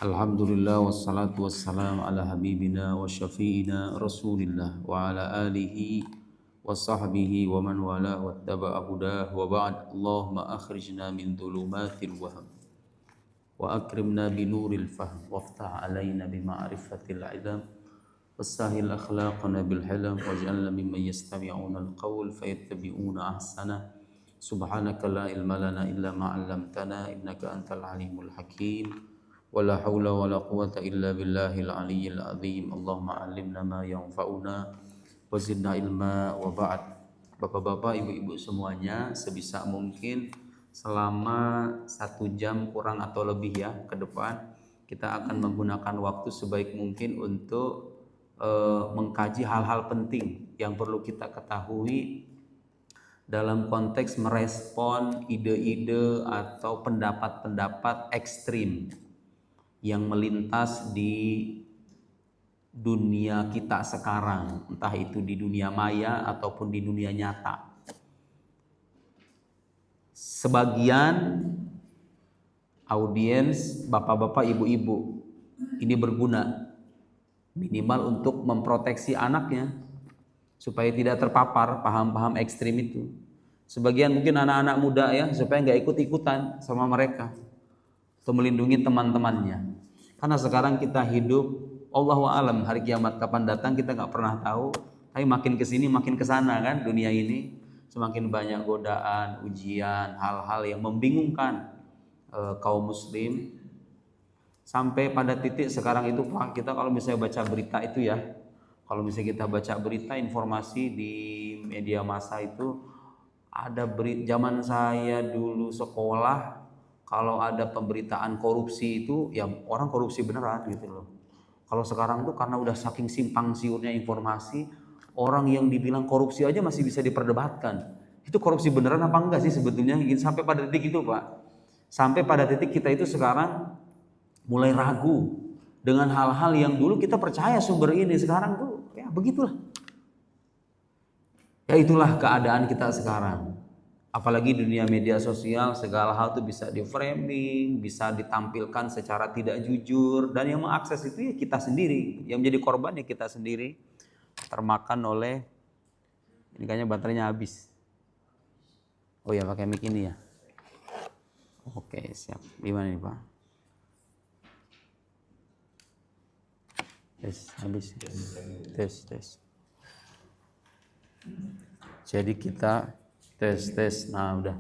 Alhamdulillah wassalatu wassalam ala habibina wa syafi'ina rasulillah wa ala alihi wa sahbihi wa man wala wa taba'a hudah wa ba'd. Allahumma akhrijna min dhulumatil waham wa akrimna bi nuril fahm waftah alaina bi ma'rifatil ilm wassahil akhlaqana bil hilm waj'alna mimman yastami'una al-qawl fayattabi'una ahsana. Subhanaka la ilma lana illa ma 'allamtana innaka antal alimul hakim. Wala haula wala quwata illa billahil aliyyil azim. Allahumma alimna ma yanfa'una wa zidna ilma wa ba'd. Bapak-bapak, ibu-ibu semuanya, sebisa mungkin selama 1 jam kurang atau lebih ya ke depan kita akan menggunakan waktu sebaik mungkin untuk mengkaji hal-hal penting yang perlu kita ketahui dalam konteks merespon ide-ide atau pendapat-pendapat ekstrim yang melintas di dunia kita sekarang, entah itu di dunia maya ataupun di dunia nyata. Sebagian audiens bapak-bapak, ibu-ibu ini berguna minimal untuk memproteksi anaknya supaya tidak terpapar paham-paham ekstrim itu. Sebagian mungkin anak-anak muda ya, supaya nggak ikut-ikutan sama mereka, atau melindungi teman-temannya. Karena sekarang kita hidup, Allahu a'lam hari kiamat kapan datang kita nggak pernah tahu. Tapi makin kesini makin kesana kan dunia ini, semakin banyak godaan, ujian, hal-hal yang membingungkan kaum muslim. Sampai pada titik sekarang itu Pak, kita kalau misalnya baca berita itu ya, kalau misalnya kita baca berita informasi di media massa itu ada berita zaman saya dulu sekolah. Kalau ada pemberitaan korupsi itu ya orang korupsi beneran gitu loh. Kalau sekarang tuh karena udah saking simpang siurnya informasi, orang yang dibilang korupsi aja masih bisa diperdebatkan. Itu korupsi beneran apa enggak sih sebetulnya? Sampai pada titik itu Pak. Sampai pada titik kita itu sekarang mulai ragu dengan hal-hal yang dulu kita percaya sumber ini, sekarang tuh ya begitulah. Ya itulah keadaan kita sekarang. Apalagi dunia media sosial, segala hal itu bisa di framing, bisa ditampilkan secara tidak jujur, dan yang mengakses itu ya kita sendiri, yang menjadi korban ya kita sendiri, termakan oleh ini. Kayaknya baterainya habis. Oh ya, pakai mic ini ya. Oke, siap. Gimana nih Pak? Habis. Tes. Jadi kita tes. Nah udah,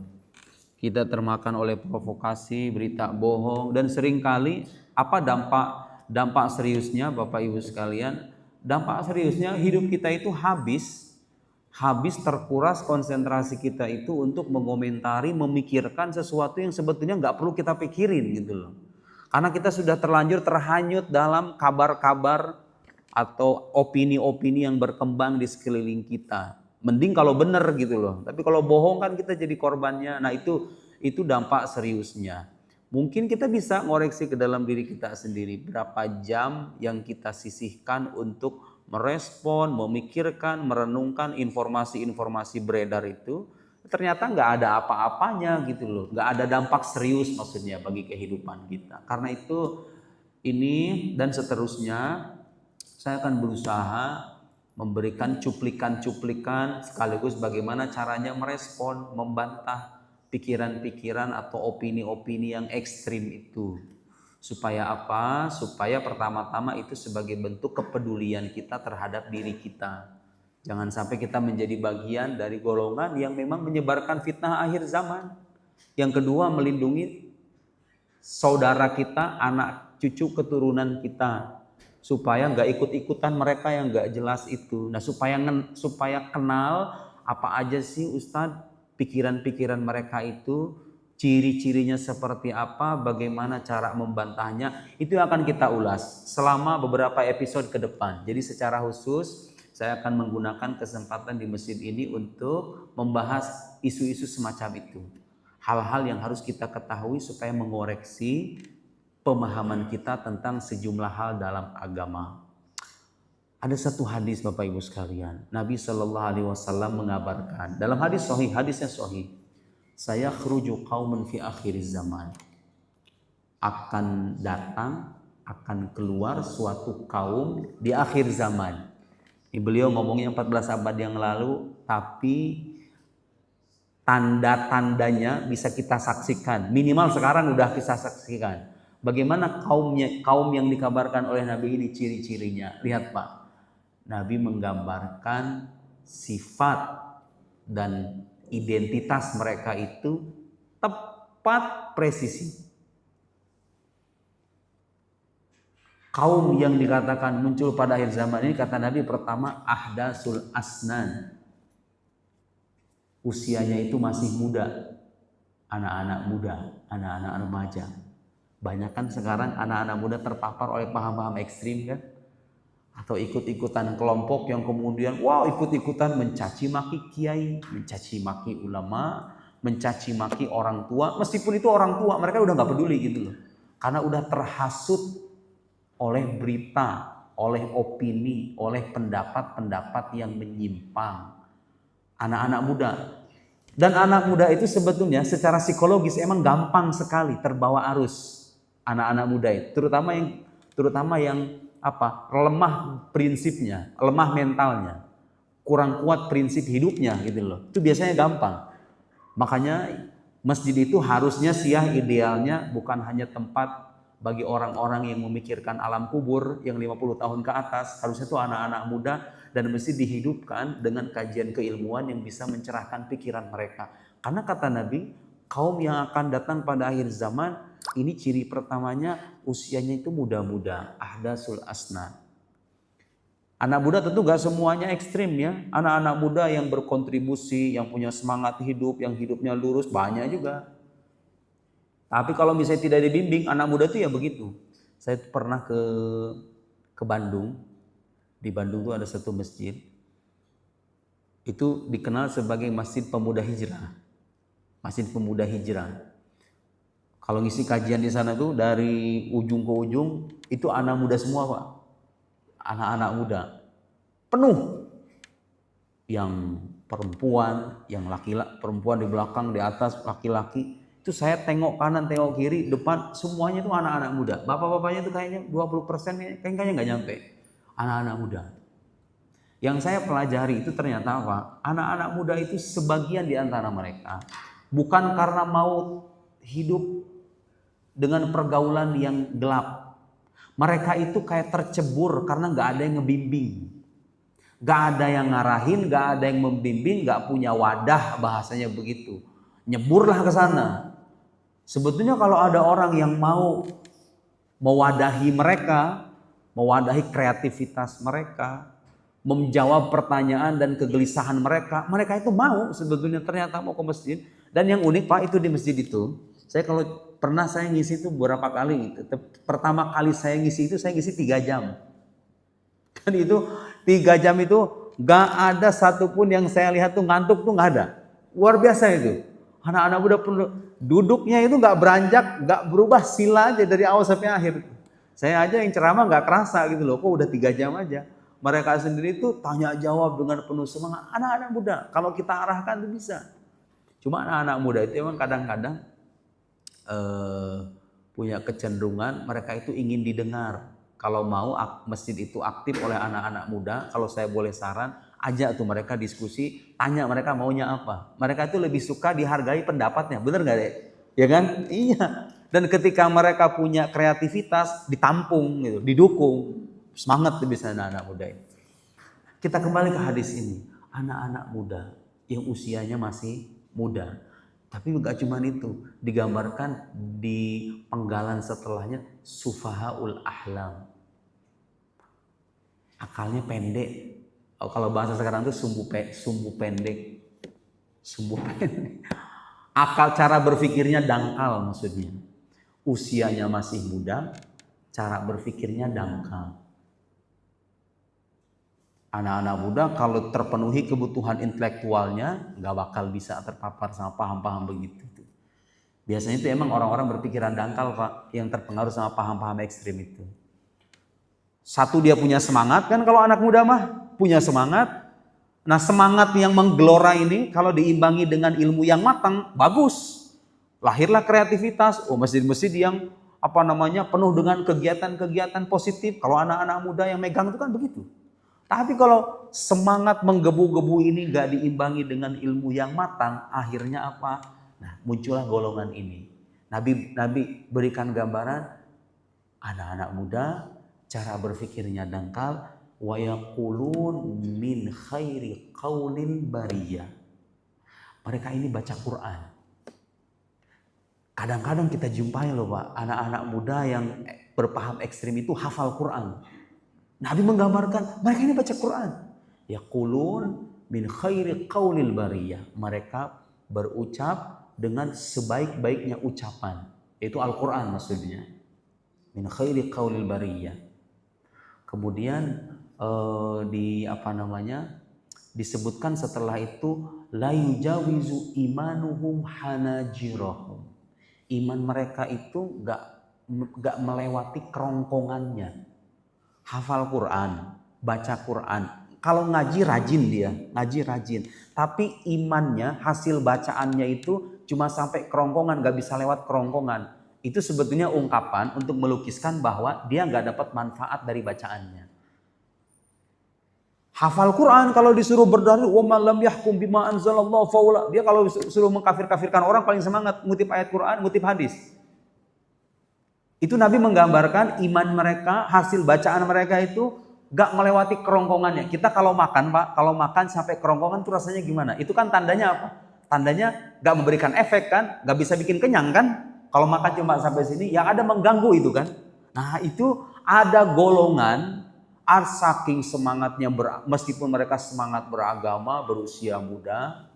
kita termakan oleh provokasi, berita bohong, dan seringkali apa dampak seriusnya Bapak Ibu sekalian? Dampak seriusnya hidup kita itu habis terkuras konsentrasi kita itu untuk mengomentari, memikirkan sesuatu yang sebetulnya nggak perlu kita pikirin gitu loh. Karena kita sudah terlanjur terhanyut dalam kabar-kabar atau opini-opini yang berkembang di sekeliling kita. Mending kalau benar gitu loh. Tapi kalau bohong kan kita jadi korbannya. Nah itu dampak seriusnya. Mungkin kita bisa ngoreksi ke dalam diri kita sendiri. Berapa jam yang kita sisihkan untuk merespon, memikirkan, merenungkan informasi-informasi beredar itu. Ternyata nggak ada apa-apanya gitu loh. Nggak ada dampak serius maksudnya bagi kehidupan kita. Karena itu ini dan seterusnya saya akan berusaha memberikan cuplikan-cuplikan sekaligus bagaimana caranya merespon, membantah pikiran-pikiran atau opini-opini yang ekstrim itu. Supaya apa? Supaya pertama-tama itu sebagai bentuk kepedulian kita terhadap diri kita. Jangan sampai kita menjadi bagian dari golongan yang memang menyebarkan fitnah akhir zaman. Yang kedua, melindungi saudara kita, anak cucu keturunan kita, supaya nggak ikut-ikutan mereka yang nggak jelas itu. Nah supaya kenal apa aja sih Ustadz pikiran-pikiran mereka itu, ciri-cirinya seperti apa, bagaimana cara membantahnya, itu akan kita ulas selama beberapa episode ke depan. Jadi secara khusus saya akan menggunakan kesempatan di masjid ini untuk membahas isu-isu semacam itu. Hal-hal yang harus kita ketahui supaya mengoreksi pemahaman kita tentang sejumlah hal dalam agama. Ada satu hadis Bapak Ibu sekalian, Nabi Shallallahu Alaihi Wasallam mengabarkan dalam hadisnya sahih, saya khruju qaumun fi akhir zaman, akan datang akan keluar suatu kaum di akhir zaman. Ini beliau ngomongnya 14 abad yang lalu, tapi tanda-tandanya bisa kita saksikan. Minimal sekarang udah kita saksikan. Bagaimana kaum yang dikabarkan oleh Nabi ini ciri-cirinya. Lihat Pak, Nabi menggambarkan sifat dan identitas mereka itu tepat presisi. Kaum yang dikatakan muncul pada akhir zaman ini, kata Nabi, pertama ahdasul asnan. Usianya itu masih muda. Anak-anak muda, anak-anak remaja. Banyak kan sekarang anak-anak muda terpapar oleh paham-paham ekstrim kan? Atau ikut-ikutan kelompok yang kemudian ikut-ikutan mencaci maki kiai, mencaci maki ulama, mencaci maki orang tua. Meskipun itu orang tua, mereka udah nggak peduli gitu loh. Karena udah terhasut oleh berita, oleh opini, oleh pendapat-pendapat yang menyimpang. Anak-anak muda. Dan anak muda itu sebetulnya secara psikologis emang gampang sekali terbawa arus. Anak-anak muda itu, terutama yang lemah prinsipnya, lemah mentalnya, kurang kuat prinsip hidupnya gitu loh. Itu biasanya gampang. Makanya masjid itu harusnya idealnya bukan hanya tempat bagi orang-orang yang memikirkan alam kubur yang 50 tahun ke atas. Harusnya itu anak-anak muda dan mesti dihidupkan dengan kajian keilmuan yang bisa mencerahkan pikiran mereka. Karena kata Nabi, kaum yang akan datang pada akhir zaman ini ciri pertamanya usianya itu muda-muda, ahdasul asnan. Anak muda tentu gak semuanya ekstrim ya. Anak-anak muda yang berkontribusi, yang punya semangat hidup, yang hidupnya lurus banyak juga. Tapi kalau misalnya tidak dibimbing, anak muda itu ya begitu. Saya pernah ke Bandung. Di Bandung itu ada satu masjid. Itu dikenal sebagai Masjid Pemuda Hijrah. Masjid Pemuda Hijrah. Kalau ngisi kajian di sana tuh dari ujung ke ujung itu anak muda semua Pak. Anak-anak muda. Penuh. Yang perempuan, yang laki-laki, perempuan di belakang, di atas laki-laki. Itu saya tengok kanan, tengok kiri, depan, semuanya itu anak-anak muda. Bapak-bapaknya itu kayaknya 20% kayaknya nggak nyampe. Anak-anak muda. Yang saya pelajari itu ternyata apa? Anak-anak muda itu sebagian di antara mereka bukan karena mau hidup dengan pergaulan yang gelap. Mereka itu kayak tercebur karena nggak ada yang ngebimbing. Nggak ada yang ngarahin, nggak ada yang membimbing, nggak punya wadah, bahasanya begitu. Nyeburlah ke sana. Sebetulnya kalau ada orang yang mau mewadahi mereka, mewadahi kreativitas mereka, menjawab pertanyaan dan kegelisahan mereka, mereka itu mau sebetulnya ternyata mau ke masjid. Dan yang unik Pak itu di masjid itu, saya ngisi itu beberapa kali. Pertama kali saya ngisi 3 jam. Kan itu 3 jam itu gak ada satupun yang saya lihat tuh ngantuk tuh gak ada. Luar biasa itu. Anak-anak muda duduknya itu gak beranjak, gak berubah sila aja dari awal sampai akhir. Saya aja yang ceramah gak kerasa gitu loh, kok udah 3 jam aja. Mereka sendiri itu tanya jawab dengan penuh semangat. Anak-anak muda, kalau kita arahkan itu bisa. Cuma anak-anak muda itu emang kadang-kadang punya kecenderungan mereka itu ingin didengar. Kalau mau masjid itu aktif oleh anak-anak muda, kalau saya boleh saran, ajak tuh mereka diskusi, tanya mereka maunya apa. Mereka itu lebih suka dihargai pendapatnya, bener gak deh? Ya kan? Iya. Dan ketika mereka punya kreativitas, ditampung gitu, didukung. Semangat tuh bisa anak-anak muda ini. Kita kembali ke hadis ini. Anak-anak muda yang usianya masih muda. Tapi gak cuma itu. Digambarkan di penggalan setelahnya sufahaul ahlam. Akalnya pendek. Kalau bahasa sekarang itu sumbu pendek. Sumbu pendek. Akal cara berpikirnya dangkal maksudnya. Usianya masih muda, cara berpikirnya dangkal. Anak-anak muda kalau terpenuhi kebutuhan intelektualnya nggak bakal bisa terpapar sama paham-paham begitu. Biasanya itu emang orang-orang berpikiran dangkal Pak, yang terpengaruh sama paham-paham ekstrim itu. Satu dia punya semangat kan, kalau anak muda mah punya semangat. Nah semangat yang menggelora ini kalau diimbangi dengan ilmu yang matang, bagus. Lahirlah kreativitas. Oh masjid-masjid yang penuh dengan kegiatan-kegiatan positif. Kalau anak-anak muda yang megang itu kan begitu. Tapi kalau semangat menggebu-gebu ini gak diimbangi dengan ilmu yang matang, akhirnya apa? Nah, muncullah golongan ini. Nabi berikan gambaran anak-anak muda cara berpikirnya dangkal, wa yaqulun min khairi qaulil bariyah. Mereka ini baca Quran. Kadang-kadang kita jumpai loh Pak, anak-anak muda yang berpaham ekstrim itu hafal Quran. Nabi menggambarkan mereka ini baca Quran. Yaqulun min khairi qaulil bariyah. Mereka berucap dengan sebaik-baiknya ucapan. Itu Al-Quran maksudnya. Min khairi qaulil bariyah. Kemudian disebutkan setelah itu la yujawizu imanuhum hanajirahum. Iman mereka itu gak melewati kerongkongannya. Hafal Quran, baca Quran. Kalau ngaji rajin dia, ngaji rajin. Tapi imannya, hasil bacaannya itu cuma sampai kerongkongan, gak bisa lewat kerongkongan. Itu sebetulnya ungkapan untuk melukiskan bahwa dia gak dapat manfaat dari bacaannya. Hafal Quran kalau disuruh berdalil wa man lam yahkum bima anzalallahu faula. Dia kalau disuruh mengkafir-kafirkan orang paling semangat ngutip ayat Quran, ngutip hadis. Itu Nabi menggambarkan iman mereka, hasil bacaan mereka itu gak melewati kerongkongannya. Kita kalau makan Pak, kalau makan sampai kerongkongan itu rasanya gimana? Itu kan tandanya apa? Tandanya gak memberikan efek kan? Gak bisa bikin kenyang kan? Kalau makan cuma sampai sini, yang ada mengganggu itu kan? Nah itu ada golongan saking semangatnya, meskipun mereka semangat beragama, berusia muda,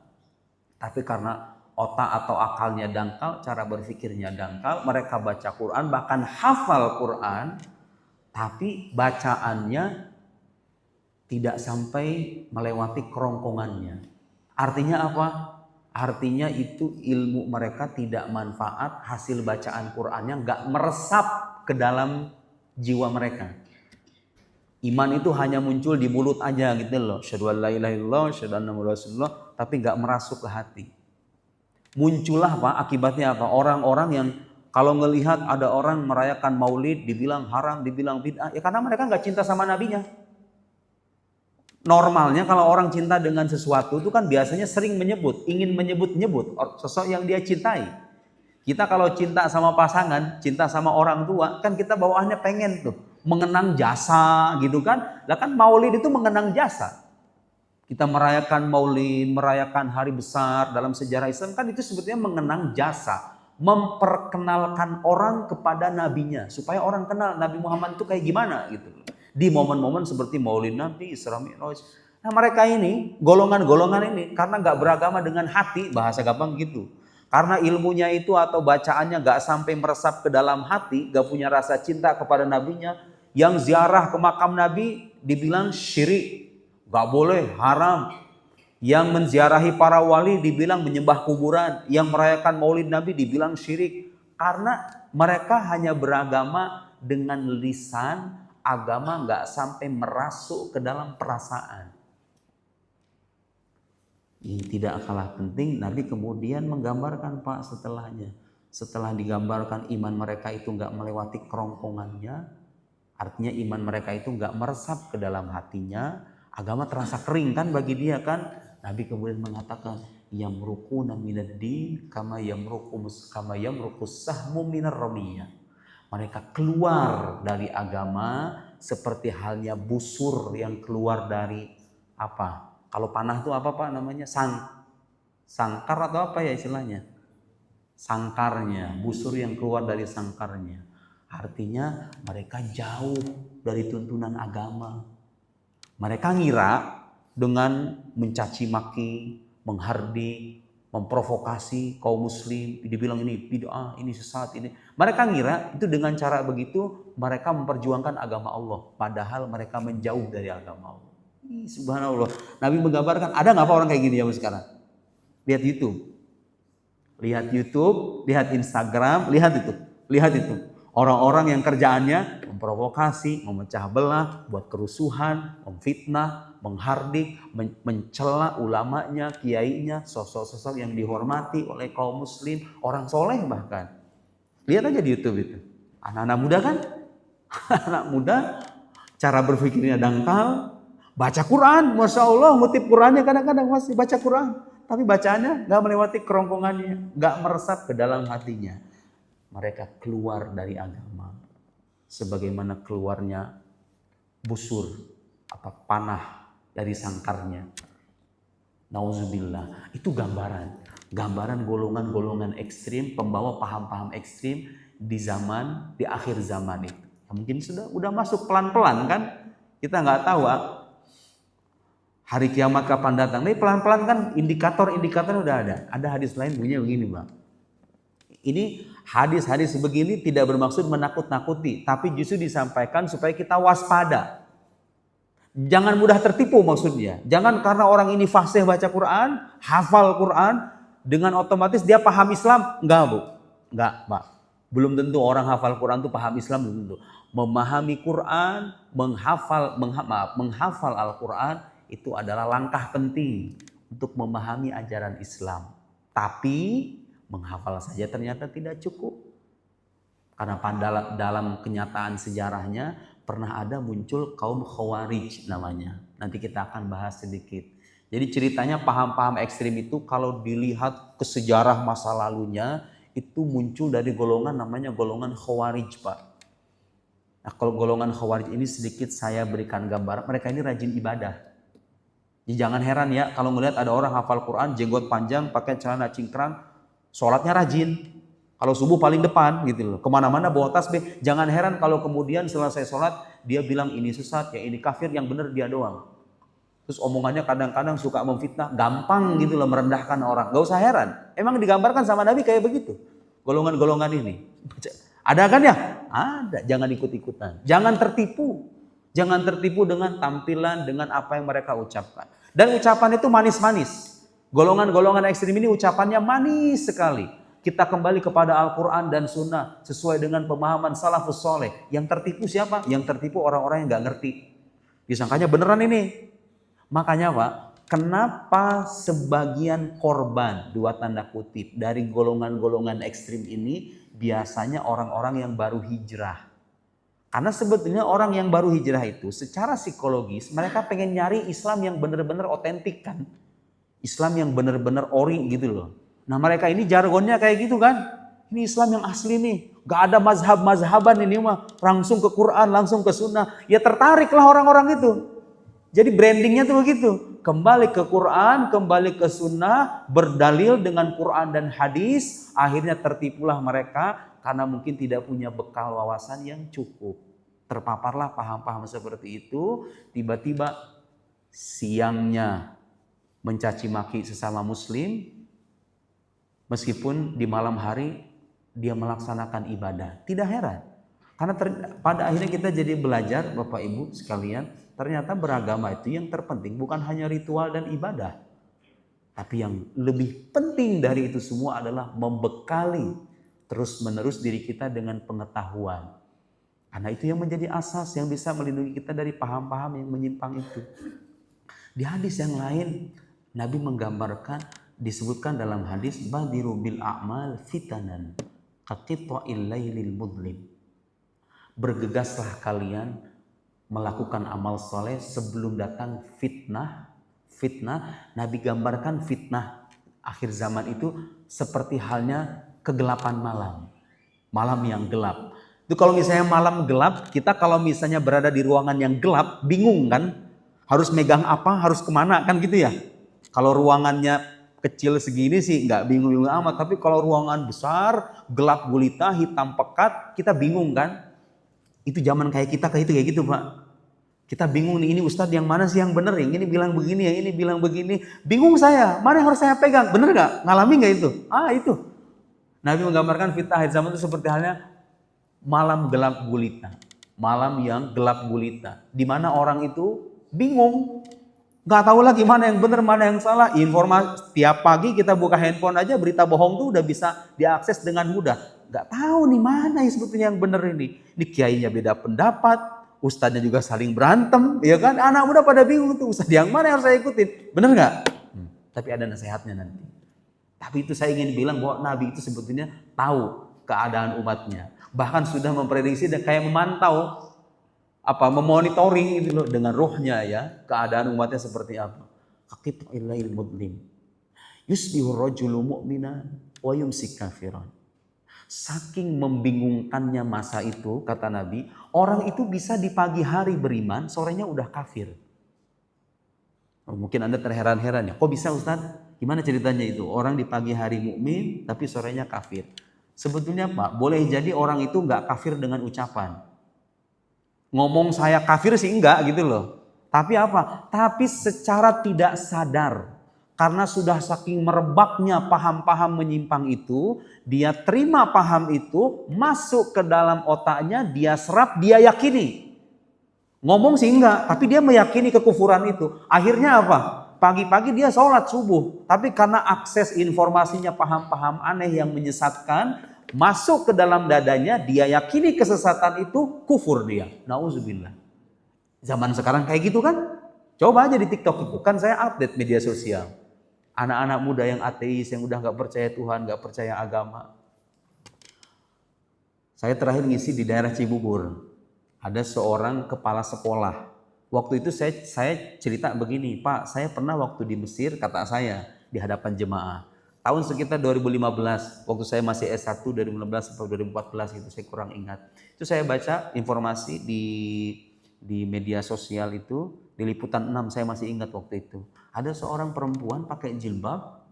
tapi karena otak atau akalnya dangkal, cara berpikirnya dangkal, mereka baca Quran, bahkan hafal Quran, tapi bacaannya tidak sampai melewati kerongkongannya. Artinya apa? Artinya itu ilmu mereka tidak manfaat, hasil bacaan Qurannya nggak meresap ke dalam jiwa mereka. Iman itu hanya muncul di mulut aja gitu loh. Asyhadu an la ilaha illallah, asyhadu anna muhammadar rasulullah, tapi nggak merasuk ke hati. Muncullah Pak, akibatnya apa? Orang-orang yang kalau ngelihat ada orang merayakan maulid dibilang haram, dibilang bid'ah, ya karena mereka nggak cinta sama nabinya. Normalnya kalau orang cinta dengan sesuatu itu kan biasanya sering menyebut, ingin menyebut-nyebut sosok yang dia cintai. Kita kalau cinta sama pasangan, cinta sama orang tua, kan kita bawaannya pengen tuh mengenang jasa gitu kan. Lah kan maulid itu mengenang jasa. Kita merayakan maulid, merayakan hari besar dalam sejarah Islam kan itu sebetulnya mengenang jasa. Memperkenalkan orang kepada nabinya. Supaya orang kenal Nabi Muhammad itu kayak gimana gitu. Di momen-momen seperti maulid Nabi, Isra Mi'raj. Nah mereka ini, golongan-golongan ini karena gak beragama dengan hati, bahasa gampang gitu. Karena ilmunya itu atau bacaannya gak sampai meresap ke dalam hati, gak punya rasa cinta kepada nabinya. Yang ziarah ke makam Nabi dibilang syirik. Gak boleh, haram. Yang menziarahi para wali dibilang menyembah kuburan. Yang merayakan maulid Nabi dibilang syirik. Karena mereka hanya beragama dengan lisan, agama gak sampai merasuk ke dalam perasaan. Ini tidak kalah penting, Nabi kemudian menggambarkan Pak setelahnya. Setelah digambarkan iman mereka itu gak melewati kerongkongannya, artinya iman mereka itu gak meresap ke dalam hatinya, agama terasa kering kan bagi dia kan. Nabi kemudian mengatakan yamruquna minad-din kama yamruqus sahmu minar ramiyah. Mereka keluar dari agama seperti halnya busur yang keluar dari apa? Kalau panah itu apa Pak namanya? Sangkar atau apa ya istilahnya? Sangkarnya, busur yang keluar dari sangkarnya. Artinya mereka jauh dari tuntunan agama. Mereka ngira dengan mencaci maki, menghardik, memprovokasi kaum muslim, dibilang ini bid'ah, ini sesat, ini. Mereka ngira itu dengan cara begitu mereka memperjuangkan agama Allah, padahal mereka menjauh dari agama Allah. Subhanallah. Nabi menggambarkan, ada nggak Pak orang kayak gini ya sekarang? Lihat YouTube, lihat Instagram, lihat itu. Orang-orang yang kerjaannya memprovokasi, memecah belah, buat kerusuhan, memfitnah, menghardik, mencela ulamanya, kiainya, sosok-sosok yang dihormati oleh kaum muslim, orang soleh bahkan. Lihat aja di YouTube itu. Anak-anak muda kan? Anak muda cara berpikirnya dangkal, baca Quran, Masya Allah, ngutip Qurannya kadang-kadang masih baca Quran. Tapi bacaannya nggak melewati kerongkongannya, nggak meresap ke dalam hatinya. Mereka keluar dari agama. Sebagaimana keluarnya busur, panah dari sangkarnya. Nauzubillah. Itu gambaran golongan-golongan ekstrim, pembawa paham-paham ekstrim di akhir zaman itu. Mungkin udah masuk pelan-pelan kan? Kita nggak tahu hari kiamat kapan datang. Ini pelan-pelan kan indikator-indikator udah ada. Ada hadis lain bunyinya begini, Bang. Ini hadis-hadis begini tidak bermaksud menakut-nakuti, tapi justru disampaikan supaya kita waspada. Jangan mudah tertipu maksudnya. Jangan karena orang ini fasih baca Quran, hafal Quran, dengan otomatis dia paham Islam. Enggak, Bu. Enggak, Pak. Belum tentu orang hafal Quran itu paham Islam, belum tentu. Memahami Quran, menghafal Al-Quran itu adalah langkah penting untuk memahami ajaran Islam. Tapi menghafal saja ternyata tidak cukup. Karena dalam kenyataan sejarahnya pernah ada muncul kaum Khawarij namanya. Nanti kita akan bahas sedikit. Jadi ceritanya paham-paham ekstrim itu kalau dilihat ke sejarah masa lalunya itu muncul dari golongan namanya golongan Khawarij, Pak. Nah, kalau golongan Khawarij ini sedikit saya berikan gambar, mereka ini rajin ibadah. Jadi jangan heran ya kalau melihat ada orang hafal Quran, jenggot panjang, pakai celana cingkrang, sholatnya rajin. Kalau subuh paling depan gitu loh. Kemana-mana bawa tasbih. Jangan heran kalau kemudian selesai sholat dia bilang ini sesat, ya ini kafir, yang benar dia doang. Terus omongannya kadang-kadang suka memfitnah, gampang gitu loh merendahkan orang. Gak usah heran. Emang digambarkan sama Nabi kayak begitu. Golongan-golongan ini. Ada kan ya? Ada. Jangan ikut-ikutan. Jangan tertipu. Jangan tertipu dengan tampilan, dengan apa yang mereka ucapkan. Dan ucapan itu manis-manis. Golongan-golongan ekstrim ini ucapannya manis sekali. Kita kembali kepada Al-Quran dan Sunnah sesuai dengan pemahaman salafus soleh. Yang tertipu siapa? Yang tertipu orang-orang yang gak ngerti. Disangkanya beneran ini. Makanya Pak, kenapa sebagian korban, dua tanda kutip, dari golongan-golongan ekstrim ini biasanya orang-orang yang baru hijrah. Karena sebetulnya orang yang baru hijrah itu secara psikologis mereka pengen nyari Islam yang benar-benar otentik kan. Islam yang benar-benar ori gitu loh. Nah mereka ini jargonnya kayak gitu kan. Ini Islam yang asli nih. Gak ada mazhab-mazhaban ini mah. Langsung ke Quran, langsung ke Sunnah. Ya tertariklah orang-orang itu. Jadi brandingnya tuh begitu. Kembali ke Quran, kembali ke Sunnah. Berdalil dengan Quran dan hadis. Akhirnya tertipulah mereka. Karena mungkin tidak punya bekal wawasan yang cukup. Terpaparlah paham-paham seperti itu. Tiba-tiba siangnya mencaci maki sesama muslim. Meskipun di malam hari dia melaksanakan ibadah. Tidak heran. Karena pada akhirnya kita jadi belajar Bapak Ibu sekalian. Ternyata beragama itu yang terpenting bukan hanya ritual dan ibadah. Tapi yang lebih penting dari itu semua adalah membekali terus menerus diri kita dengan pengetahuan. Karena itu yang menjadi asas yang bisa melindungi kita dari paham-paham yang menyimpang itu. Di hadis yang lain Nabi menggambarkan, disebutkan dalam hadis badiru bil a'mal fitanan qatita'il lailil mudlim. Bergegaslah kalian melakukan amal soleh sebelum datang fitnah. Nabi gambarkan fitnah akhir zaman itu seperti halnya kegelapan malam. Malam yang gelap. Itu kalau misalnya malam gelap, kita kalau misalnya berada di ruangan yang gelap, bingung kan? Harus megang apa, harus kemana kan gitu ya? Kalau ruangannya kecil segini sih nggak bingung-bingung amat. Tapi kalau ruangan besar, gelap gulita, hitam pekat, kita bingung kan? Itu zaman kayak kita kayak gitu Pak. Kita bingung nih, ini Ustadz yang mana sih yang bener? Yang ini bilang begini, yang ini bilang begini. Bingung saya, mana yang harus saya pegang? Bener nggak? Ngalami nggak itu? Itu. Nabi menggambarkan fitnah akhir zaman itu seperti halnya malam gelap gulita. Malam yang gelap gulita. Di mana orang itu bingung. Gak tahu lagi mana yang benar, mana yang salah. Informasi tiap pagi kita buka handphone aja, berita bohong tuh udah bisa diakses dengan mudah. Gak tahu nih mana yang sebetulnya yang benar ini. Ini kiainya beda pendapat, ustadznya juga saling berantem, ya kan? Anak muda pada bingung tuh, ustadz yang mana yang harus saya ikutin? Bener gak? Tapi ada nasihatnya nanti. Tapi itu saya ingin bilang bahwa Nabi itu sebetulnya tahu keadaan umatnya. Bahkan sudah memprediksi dan kayak memantau, memonitoring itu loh, dengan rohnya ya, keadaan umatnya seperti apa. Qaqit'il mudlim. Yusbihu rajulu mu'minan wa yumsik kafiran. Saking membingungkannya masa itu, kata Nabi, orang itu bisa di pagi hari beriman, sorenya udah kafir. Mungkin Anda terheran-heran ya, kok bisa Ustaz? Gimana ceritanya itu? Orang di pagi hari mukmin tapi sorenya kafir. Sebetulnya Pak, boleh jadi orang itu nggak kafir dengan ucapan. Ngomong saya kafir sih enggak gitu loh. Tapi apa? Tapi secara tidak sadar. Karena sudah saking merebaknya paham-paham menyimpang itu, dia terima paham itu, masuk ke dalam otaknya, dia serap, dia yakini. Ngomong sih enggak, tapi dia meyakini kekufuran itu. Akhirnya apa? Pagi-pagi dia sholat subuh. Tapi karena akses informasinya paham-paham aneh yang menyesatkan, masuk ke dalam dadanya, dia yakini kesesatan itu, kufur dia. Nauzubillah. Zaman sekarang kayak gitu kan? Coba aja di TikTok itu. Kan saya update media sosial. Anak-anak muda yang ateis, yang udah gak percaya Tuhan, gak percaya agama. Saya terakhir ngisi di daerah Cibubur. Ada seorang kepala sekolah. Waktu itu saya cerita begini, Pak, saya pernah waktu di Mesir, kata saya, di hadapan jemaah. Tahun sekitar 2015, waktu saya masih S1, 2015 atau 2014 gitu, saya kurang ingat. Itu saya baca informasi di media sosial itu, di Liputan 6, saya masih ingat waktu itu. Ada seorang perempuan pakai jilbab,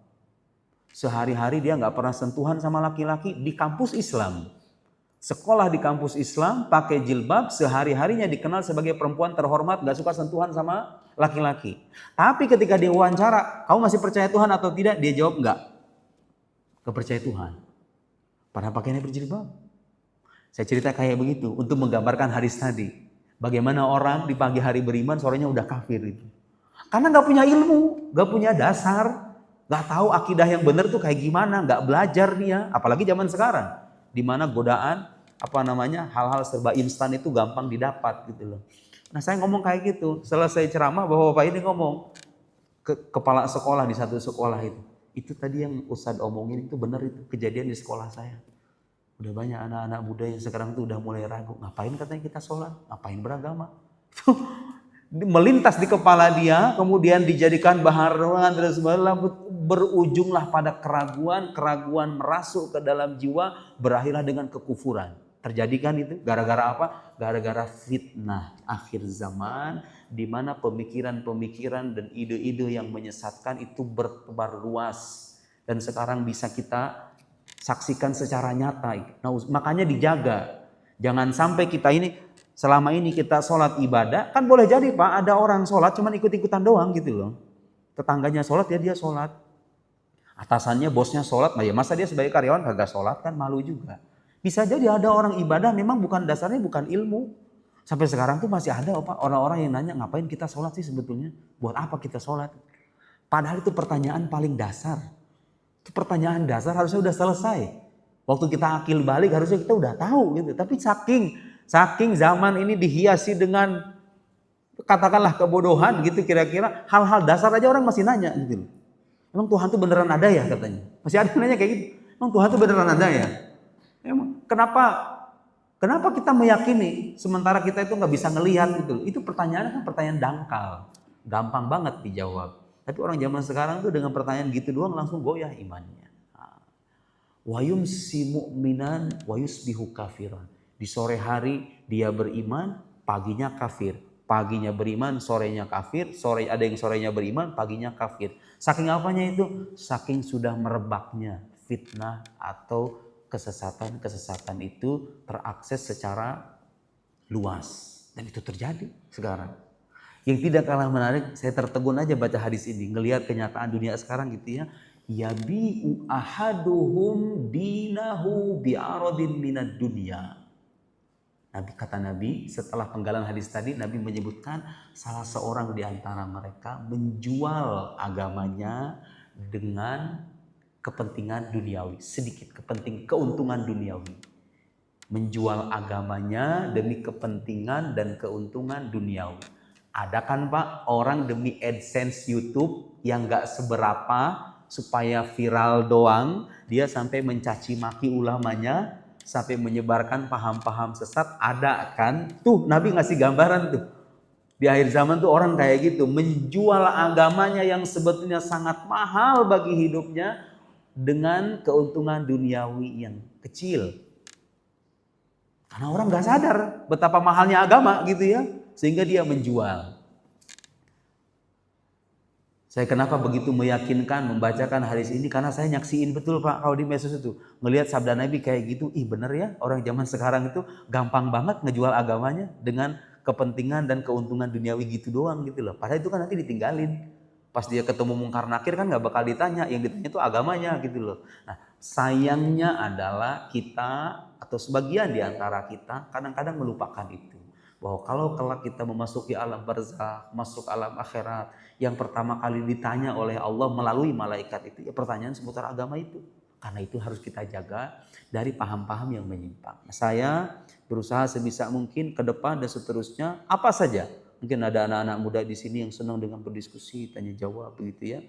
sehari-hari dia nggak pernah sentuhan sama laki-laki di kampus Islam. Sekolah di kampus Islam, pakai jilbab, sehari-harinya dikenal sebagai perempuan terhormat, nggak suka sentuhan sama laki-laki. Tapi ketika dia wawancara, kamu masih percaya Tuhan atau tidak? Dia jawab nggak. Kepercaya Tuhan. Padahal pakainya berjilbab. Saya cerita kayak begitu untuk menggambarkan hadis tadi. Bagaimana orang di pagi hari beriman, sorenya udah kafir itu. Karena nggak punya ilmu, nggak punya dasar, nggak tahu akidah yang benar tuh kayak gimana, nggak belajar dia. Apalagi zaman sekarang, di mana godaan hal-hal serba instan itu gampang didapat gitu loh. Nah saya ngomong kayak gitu, selesai ceramah bapak-bapak ini ngomong kepala sekolah di satu sekolah itu tadi yang Ustadz omongin itu benar, itu kejadian di sekolah saya. Udah banyak anak-anak muda yang sekarang tuh udah mulai ragu, ngapain katanya kita sholat, ngapain beragama. Melintas di kepala dia, kemudian dijadikan bahan renungan dan sebagainya, berujunglah pada keraguan merasuk ke dalam jiwa, berakhirlah dengan kekufuran. Terjadi kan itu? Gara-gara apa? Gara-gara fitnah akhir zaman, di mana pemikiran-pemikiran dan ide-ide yang menyesatkan itu bertebar luas. Dan sekarang bisa kita saksikan secara nyata. Nah, makanya dijaga. Jangan sampai kita ini, selama ini kita sholat ibadah, kan boleh jadi Pak, ada orang sholat cuman ikut-ikutan doang gitu loh. Tetangganya sholat ya dia sholat. Atasannya, bosnya sholat, nah ya masa dia sebagai karyawan kagak sholat, kan malu juga. Bisa jadi ada orang ibadah memang dasarnya bukan ilmu. Sampai sekarang tuh masih ada orang-orang yang nanya, ngapain kita sholat sih sebetulnya? Buat apa kita sholat? Padahal itu pertanyaan paling dasar. Itu pertanyaan dasar harusnya udah selesai. Waktu kita akil balik harusnya kita udah tahu gitu. Tapi saking zaman ini dihiasi dengan katakanlah kebodohan gitu, kira-kira hal-hal dasar aja orang masih nanya gitu. Emang Tuhan tuh beneran ada ya katanya? Masih ada nanya kayak gitu. Emang Tuhan tuh beneran ada ya? Emang kenapa kita meyakini sementara kita itu nggak bisa ngelihat gitu? Itu pertanyaannya kan pertanyaan dangkal, gampang banget dijawab. Tapi orang zaman sekarang tuh dengan pertanyaan gitu doang langsung goyah imannya. Wa yumsi mu'minan wa yusbihu kafiran. Di sore hari dia beriman, paginya kafir. Paginya beriman, sorenya kafir. Ada yang sorenya beriman, paginya kafir. Saking apanya itu? Saking sudah merebaknya fitnah atau kesesatan itu terakses secara luas. Dan itu terjadi sekarang. Yang tidak kalah menarik, saya tertegun aja baca hadis ini, ngelihat kenyataan dunia sekarang gitu ya. Yabi'u ahaduhum dinahu bi'aradin minad dunya. Kata Nabi, setelah penggalan hadis tadi, Nabi menyebutkan salah seorang di antara mereka menjual agamanya dengan kepentingan duniawi, sedikit keuntungan duniawi. Menjual agamanya demi kepentingan dan keuntungan duniawi. Ada kan Pak orang demi AdSense YouTube yang gak seberapa supaya viral doang, dia sampai mencaci maki ulamanya, sampai menyebarkan paham-paham sesat, ada kan? Tuh Nabi ngasih gambaran tuh. Di akhir zaman tuh orang kayak gitu, menjual agamanya yang sebetulnya sangat mahal bagi hidupnya dengan keuntungan duniawi yang kecil. Karena orang nggak sadar betapa mahalnya agama gitu ya, sehingga dia menjual. Saya kenapa begitu meyakinkan membacakan hadis ini, karena saya nyaksiin betul Pak kalau di medsos itu ngelihat sabda Nabi kayak gitu, ih bener ya orang zaman sekarang itu gampang banget ngejual agamanya dengan kepentingan dan keuntungan duniawi gitu doang gitu loh. Padahal itu kan nanti ditinggalin. Pas dia ketemu mungkar nakir kan nggak bakal ditanya, yang ditanya itu agamanya gitu loh. Nah sayangnya adalah kita atau sebagian di antara kita kadang-kadang melupakan itu. Bahwa kalau kelak kita memasuki alam barzakh, masuk alam akhirat, yang pertama kali ditanya oleh Allah melalui malaikat itu ya pertanyaan seputar agama itu. Karena itu harus kita jaga dari paham-paham yang menyimpang. Saya berusaha sebisa mungkin ke depan dan seterusnya apa saja. Mungkin ada anak-anak muda di sini yang senang dengan berdiskusi, tanya jawab begitu ya.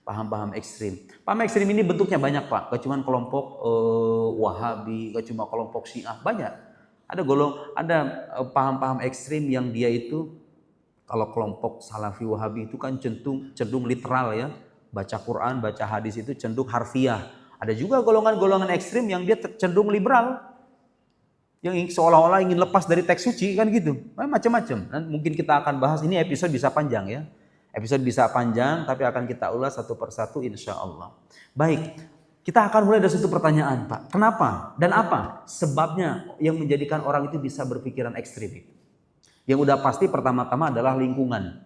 Paham-paham ekstrim. Paham ekstrim ini bentuknya banyak Pak. Gak cuma kelompok Wahabi, gak cuma kelompok Syiah, banyak. Ada paham-paham ekstrim yang dia itu, kalau kelompok Salafi Wahabi itu kan cenderung literal ya. Baca Quran, baca hadis itu cenderung harfiah. Ada juga golongan-golongan ekstrim yang dia cenderung liberal. Yang seolah-olah ingin lepas dari teks suci kan gitu. Macam-macam. Dan mungkin kita akan bahas, ini episode bisa panjang ya. Episode bisa panjang tapi akan kita ulas satu persatu insya Allah. Baik, kita akan mulai dari satu pertanyaan Pak. Kenapa dan apa sebabnya yang menjadikan orang itu bisa berpikiran ekstrim itu? Yang udah pasti pertama-tama adalah lingkungan.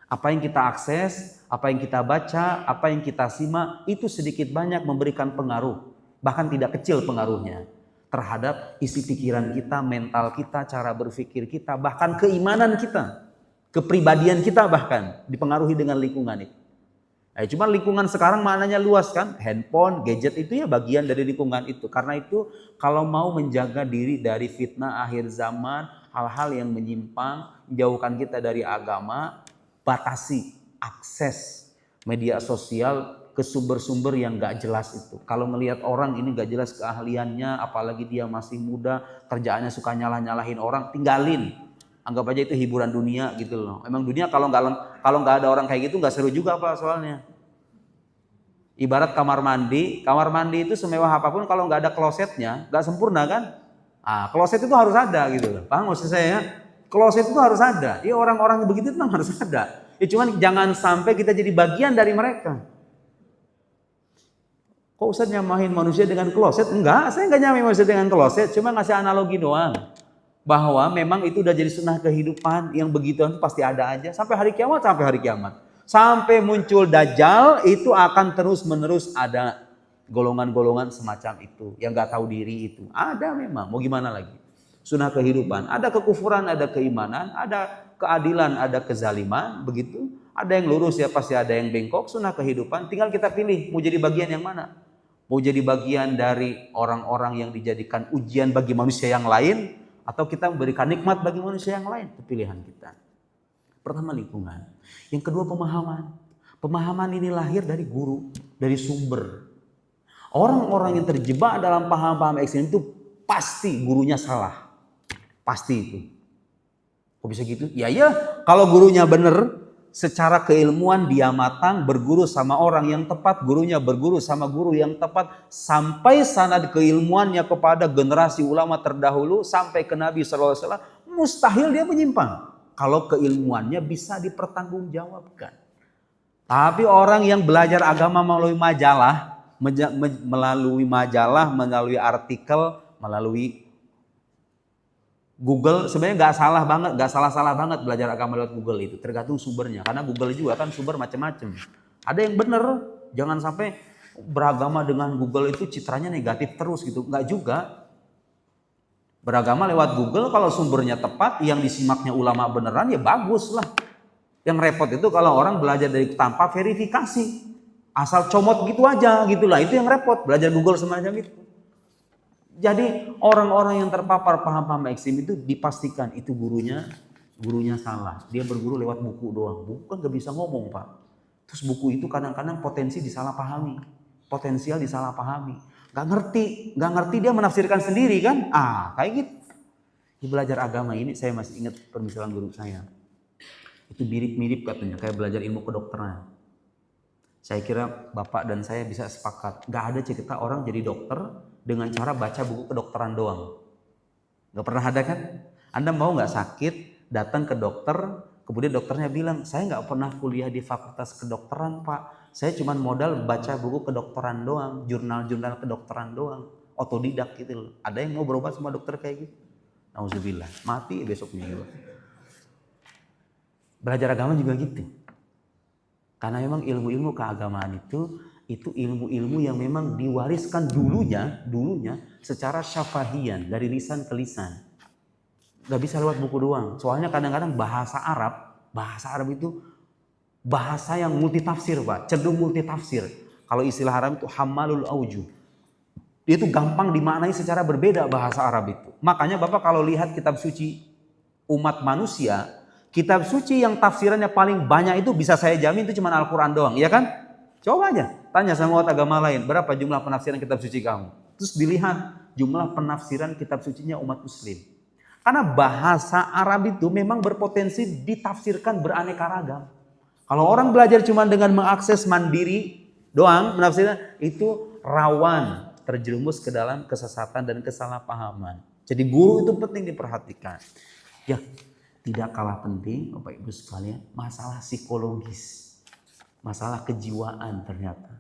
Apa yang kita akses, apa yang kita baca, apa yang kita simak, itu sedikit banyak memberikan pengaruh. Bahkan tidak kecil pengaruhnya terhadap isi pikiran kita, mental kita, cara berpikir kita, bahkan keimanan kita, kepribadian kita bahkan dipengaruhi dengan lingkungan itu. Cuma lingkungan sekarang maknanya luas kan, handphone, gadget itu ya bagian dari lingkungan itu. Karena itu kalau mau menjaga diri dari fitnah akhir zaman, hal-hal yang menyimpang, jauhkan kita dari agama, batasi akses media sosial ke sumber-sumber yang gak jelas itu. Kalau ngelihat orang ini gak jelas keahliannya, apalagi dia masih muda, kerjaannya suka nyalah-nyalahin orang, tinggalin. Anggap aja itu hiburan dunia gitu loh. Emang dunia kalau nggak ada orang kayak gitu nggak seru juga Pak soalnya. Ibarat kamar mandi itu semewah apapun kalau nggak ada klosetnya nggak sempurna kan? Kloset itu harus ada gitu loh. Paham maksud saya ya? Kloset itu harus ada. Ya orang-orang begitu memang harus ada. Ya cuman jangan sampai kita jadi bagian dari mereka. Kok Ustaz nyamahin manusia dengan kloset? Enggak, saya nggak nyamahin manusia dengan kloset. Cuma ngasih analogi doang. Bahwa memang itu udah jadi sunnah kehidupan yang begituan pasti ada aja. Sampai hari kiamat. Sampai muncul Dajjal itu akan terus-menerus ada golongan-golongan semacam itu. Yang gak tahu diri itu. Ada memang, mau gimana lagi. Sunnah kehidupan. Ada kekufuran, ada keimanan, ada keadilan, ada kezaliman. Begitu. Ada yang lurus ya pasti ada yang bengkok. Sunnah kehidupan. Tinggal kita pilih mau jadi bagian yang mana. Mau jadi bagian dari orang-orang yang dijadikan ujian bagi manusia yang lain, atau kita memberikan nikmat bagi manusia yang lain. Itu pilihan kita. Pertama lingkungan. Yang kedua pemahaman. Pemahaman ini lahir dari guru, dari sumber. Orang-orang yang terjebak dalam paham-paham ekstrim itu pasti gurunya salah. Pasti itu. Kok bisa gitu? Ya kalau gurunya benar, secara keilmuan dia matang, berguru sama orang yang tepat, gurunya berguru sama guru yang tepat, sampai sanad keilmuannya kepada generasi ulama terdahulu, sampai ke Nabi SAW, mustahil dia menyimpang. Kalau keilmuannya bisa dipertanggungjawabkan. Tapi orang yang belajar agama melalui majalah, melalui artikel, melalui Google, sebenarnya nggak salah banget belajar agama lewat Google itu, tergantung sumbernya. Karena Google juga kan sumber macam-macam. Ada yang benar, jangan sampai beragama dengan Google itu citranya negatif terus gitu, nggak juga. Beragama lewat Google kalau sumbernya tepat, yang disimaknya ulama beneran ya bagus lah. Yang repot itu kalau orang belajar dari tanpa verifikasi, asal comot gitu aja gitulah, itu yang repot belajar Google semacam itu. Jadi orang-orang yang terpapar paham-paham ekstrim itu dipastikan itu gurunya salah. Dia berguru lewat buku doang. Buku kan gak bisa ngomong Pak. Terus buku itu kadang-kadang potensial disalahpahami. Nggak ngerti dia menafsirkan sendiri kan? Kayak gitu. Di belajar agama ini saya masih ingat permisalan guru saya. Itu mirip-mirip katanya kayak belajar ilmu kedokteran. Saya kira Bapak dan saya bisa sepakat. Nggak ada cerita orang jadi dokter dengan cara baca buku kedokteran doang. Nggak pernah ada kan? Anda mau nggak sakit, datang ke dokter, kemudian dokternya bilang, saya nggak pernah kuliah di fakultas kedokteran Pak. Saya cuma modal baca buku kedokteran doang, jurnal-jurnal kedokteran doang, otodidak gitu loh. Ada yang mau berobat sama dokter kayak gitu? Nauzubillah, mati besoknya juga. Belajar agama juga gitu. Karena memang ilmu-ilmu keagamaan itu ilmu-ilmu yang memang diwariskan dulunya secara syafahian dari lisan ke lisan. Gak bisa lewat buku doang. Soalnya kadang-kadang bahasa Arab itu bahasa yang multitafsir Pak, cenderung multitafsir. Kalau istilah Arab itu hamalul auju. Dia itu gampang dimaknai secara berbeda bahasa Arab itu. Makanya Bapak kalau lihat kitab suci umat manusia, kitab suci yang tafsirannya paling banyak itu bisa saya jamin itu cuma Al-Quran doang, iya kan? Coba aja, tanya sama umat agama lain, berapa jumlah penafsiran kitab suci kamu? Terus dilihat jumlah penafsiran kitab sucinya umat muslim. Karena bahasa Arab itu memang berpotensi ditafsirkan beraneka ragam. Kalau orang belajar cuma dengan mengakses mandiri doang, menafsirkan itu rawan terjerumus ke dalam kesesatan dan kesalahpahaman. Jadi guru itu penting diperhatikan. Ya, tidak kalah penting Bapak Ibu sekalian, masalah psikologis, masalah kejiwaan ternyata.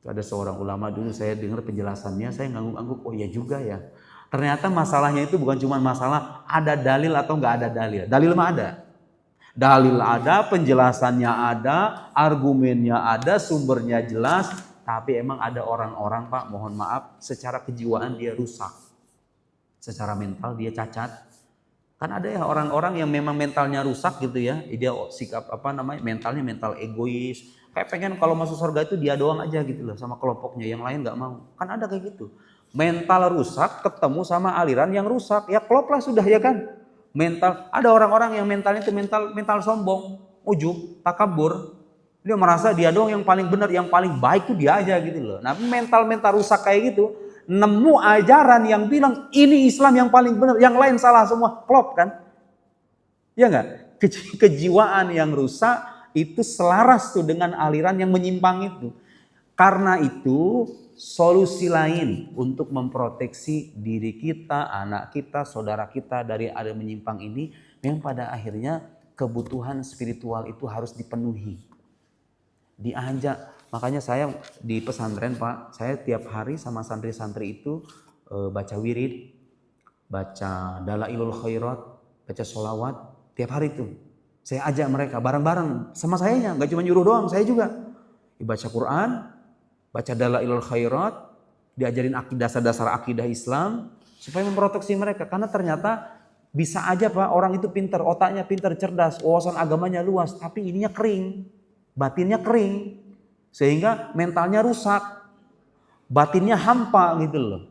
Ada seorang ulama dulu saya dengar penjelasannya, saya ngangguk-ngangguk, oh ya juga ya. Ternyata masalahnya itu bukan cuma masalah ada dalil atau nggak ada dalil. Dalil mah ada. Dalil ada, penjelasannya ada, argumennya ada, sumbernya jelas. Tapi emang ada orang-orang Pak, mohon maaf, secara kejiwaan dia rusak. Secara mental dia cacat. Kan ada ya orang-orang yang memang mentalnya rusak gitu ya. Dia sikap mentalnya mental egois. Kayak pengen kalau masuk surga itu dia doang aja gitu loh sama kelompoknya, yang lain nggak mau. Kan ada kayak gitu. Mental rusak ketemu sama aliran yang rusak. Ya klop lah sudah ya kan. Mental, ada orang-orang yang mentalnya itu mental sombong, ujub, takabur. Dia merasa dia doang yang paling benar, yang paling baik itu dia aja gitu loh. Nah, mental rusak kayak gitu, nemu ajaran yang bilang ini Islam yang paling benar, yang lain salah semua, klop kan? Ya enggak? Kejiwaan yang rusak itu selaras tuh dengan aliran yang menyimpang itu. Karena itu solusi lain untuk memproteksi diri kita, anak kita, saudara kita dari ada menyimpang ini, memang pada akhirnya kebutuhan spiritual itu harus dipenuhi. Diajak, makanya saya di pesantren Pak, saya tiap hari sama santri-santri itu baca wirid, baca dalailul khairat, baca sholawat, tiap hari itu. Saya ajak mereka bareng-bareng sama sayanya, nggak cuma nyuruh doang, saya juga. Baca Quran, baca dalailul khairat, diajarin dasar-dasar akidah Islam supaya memproteksi mereka. Karena ternyata bisa aja Pak, orang itu pintar, otaknya pintar, cerdas, wawasan agamanya luas, tapi ininya kering, batinnya kering, sehingga mentalnya rusak, batinnya hampa gitu loh.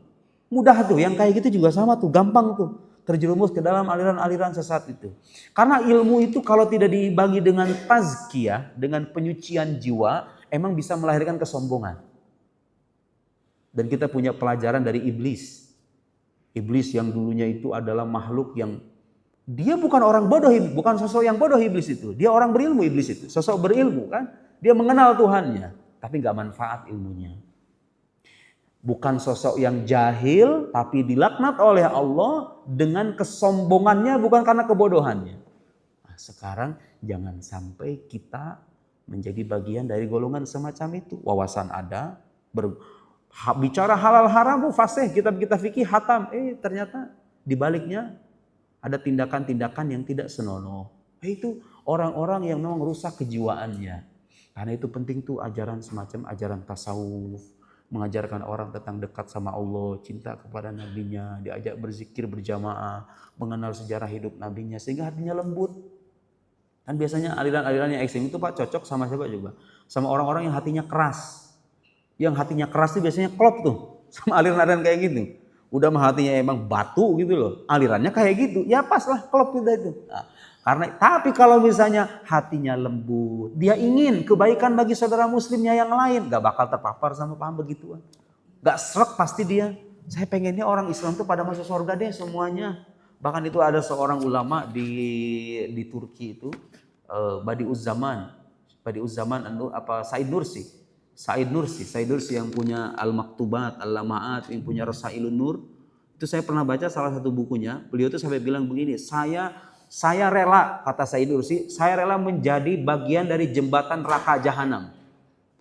Mudah tuh, yang kayak gitu juga sama tuh, gampang tuh terjerumus ke dalam aliran-aliran sesat itu. Karena ilmu itu kalau tidak dibagi dengan tazkiyah, dengan penyucian jiwa, emang bisa melahirkan kesombongan. Dan kita punya pelajaran dari iblis. Iblis yang dulunya itu adalah makhluk yang dia bukan orang bodoh, bukan sosok yang bodoh iblis itu. Dia orang berilmu iblis itu, sosok berilmu kan. Dia mengenal Tuhannya, tapi gak manfaat ilmunya. Bukan sosok yang jahil, tapi dilaknat oleh Allah dengan kesombongannya, bukan karena kebodohannya. Nah, sekarang jangan sampai kita menjadi bagian dari golongan semacam itu. Wawasan ada, bicara halal haram, fasih, kita fikih hatam. Ternyata dibaliknya ada tindakan-tindakan yang tidak senonoh. Itu orang-orang yang memang rusak kejiwaannya. Karena itu penting tuh ajaran semacam ajaran tasawuf, mengajarkan orang tentang dekat sama Allah, cinta kepada nabinya, diajak berzikir berjamaah, mengenal sejarah hidup nabinya sehingga hatinya lembut. Kan biasanya aliran-aliran yang ekstrem itu Pak cocok sama siapa juga? Sama orang-orang yang hatinya keras. Yang hatinya keras itu biasanya klop tuh sama aliran-aliran kayak gitu. Udah mah hatinya emang batu gitu loh, alirannya kayak gitu, ya pas lah klop kita itu. Nah, tapi kalau misalnya hatinya lembut, dia ingin kebaikan bagi saudara muslimnya yang lain, gak bakal terpapar sama paham begituan. Gak srek pasti dia. Saya pengennya orang Islam tuh pada masuk surga deh semuanya. Bahkan itu ada seorang ulama di Turki itu, Badi'uz Zaman Said Nursi. Said Nursi yang punya Al-Maktubat, Al-Lama'at, yang punya Rasailun Nur. Itu saya pernah baca salah satu bukunya. Beliau tuh sampai bilang begini, saya rela, kata Said Nursi, saya rela menjadi bagian dari jembatan neraka jahanam.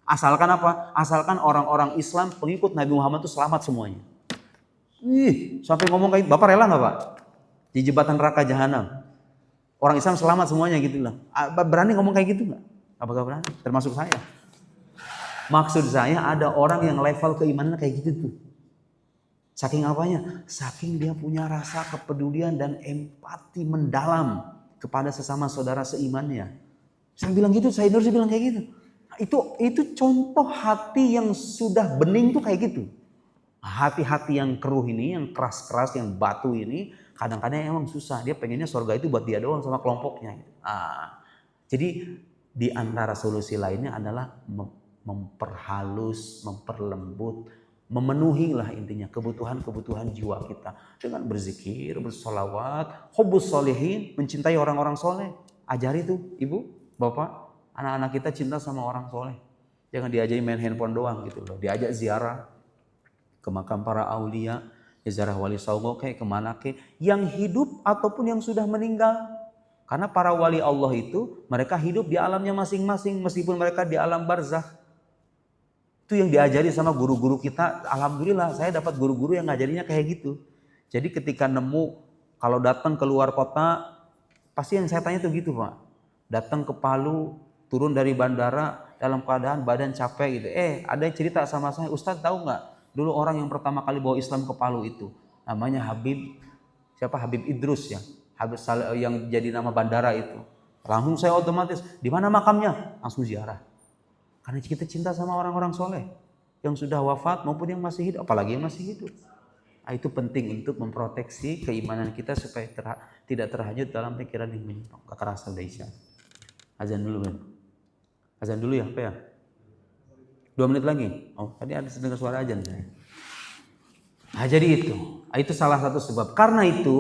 Asalkan apa? Asalkan orang-orang Islam pengikut Nabi Muhammad itu selamat semuanya. Sampai ngomong kayak, Bapak rela nggak Pak? Di jembatan neraka jahanam. Orang Islam selamat semuanya gitu lah. Berani ngomong kayak gitu nggak? Apakah berani? Termasuk saya. Maksud saya ada orang yang level keimanannya kayak gitu tuh. Saking apanya? Saking dia punya rasa kepedulian dan empati mendalam kepada sesama saudara seimannya. Saya bilang gitu, Said Nursi bilang kayak gitu. Itu contoh hati yang sudah bening tuh kayak gitu. Hati-hati yang keruh ini, yang keras-keras, yang batu ini, kadang-kadang emang susah. Dia pengennya surga itu buat dia doang sama kelompoknya. Jadi di antara solusi lainnya adalah memperhalus, memperlembut, memenuhi lah intinya kebutuhan-kebutuhan jiwa kita dengan berzikir, bersolawat, hubbus sholihin, mencintai orang-orang soleh. Ajari tuh ibu, bapak, anak-anak kita cinta sama orang soleh. Jangan diajari main handphone doang gitu loh. Diajak ziarah ke makam para aulia, ziarah wali songo kayak kemana ke, yang hidup ataupun yang sudah meninggal. Karena para wali Allah itu mereka hidup di alamnya masing-masing meskipun mereka di alam barzakh. Itu yang diajari sama guru-guru kita. Alhamdulillah saya dapat guru-guru yang ngajarinya kayak gitu. Jadi ketika nemu kalau datang ke luar kota, pasti yang saya tanya tuh gitu Pak. Datang ke Palu, turun dari bandara dalam keadaan badan capek gitu. Ada yang cerita sama saya, Ustadz tahu nggak? Dulu orang yang pertama kali bawa Islam ke Palu itu namanya Habib Idrus ya. Habib yang jadi nama bandara itu. Langsung saya otomatis, di mana makamnya? Langsung ziarah. Karena kita cinta sama orang-orang soleh yang sudah wafat maupun yang masih hidup, apalagi yang masih hidup. Itu penting untuk memproteksi keimanan kita supaya tidak terhanyut dalam pikiran yang menyimpang. Gak kerasa udah Isya. Azan dulu kan? Azan dulu ya, apa ya? 2 menit lagi. Oh, tadi ada dengar suara azan saya. Jadi itu salah satu sebab. Karena itu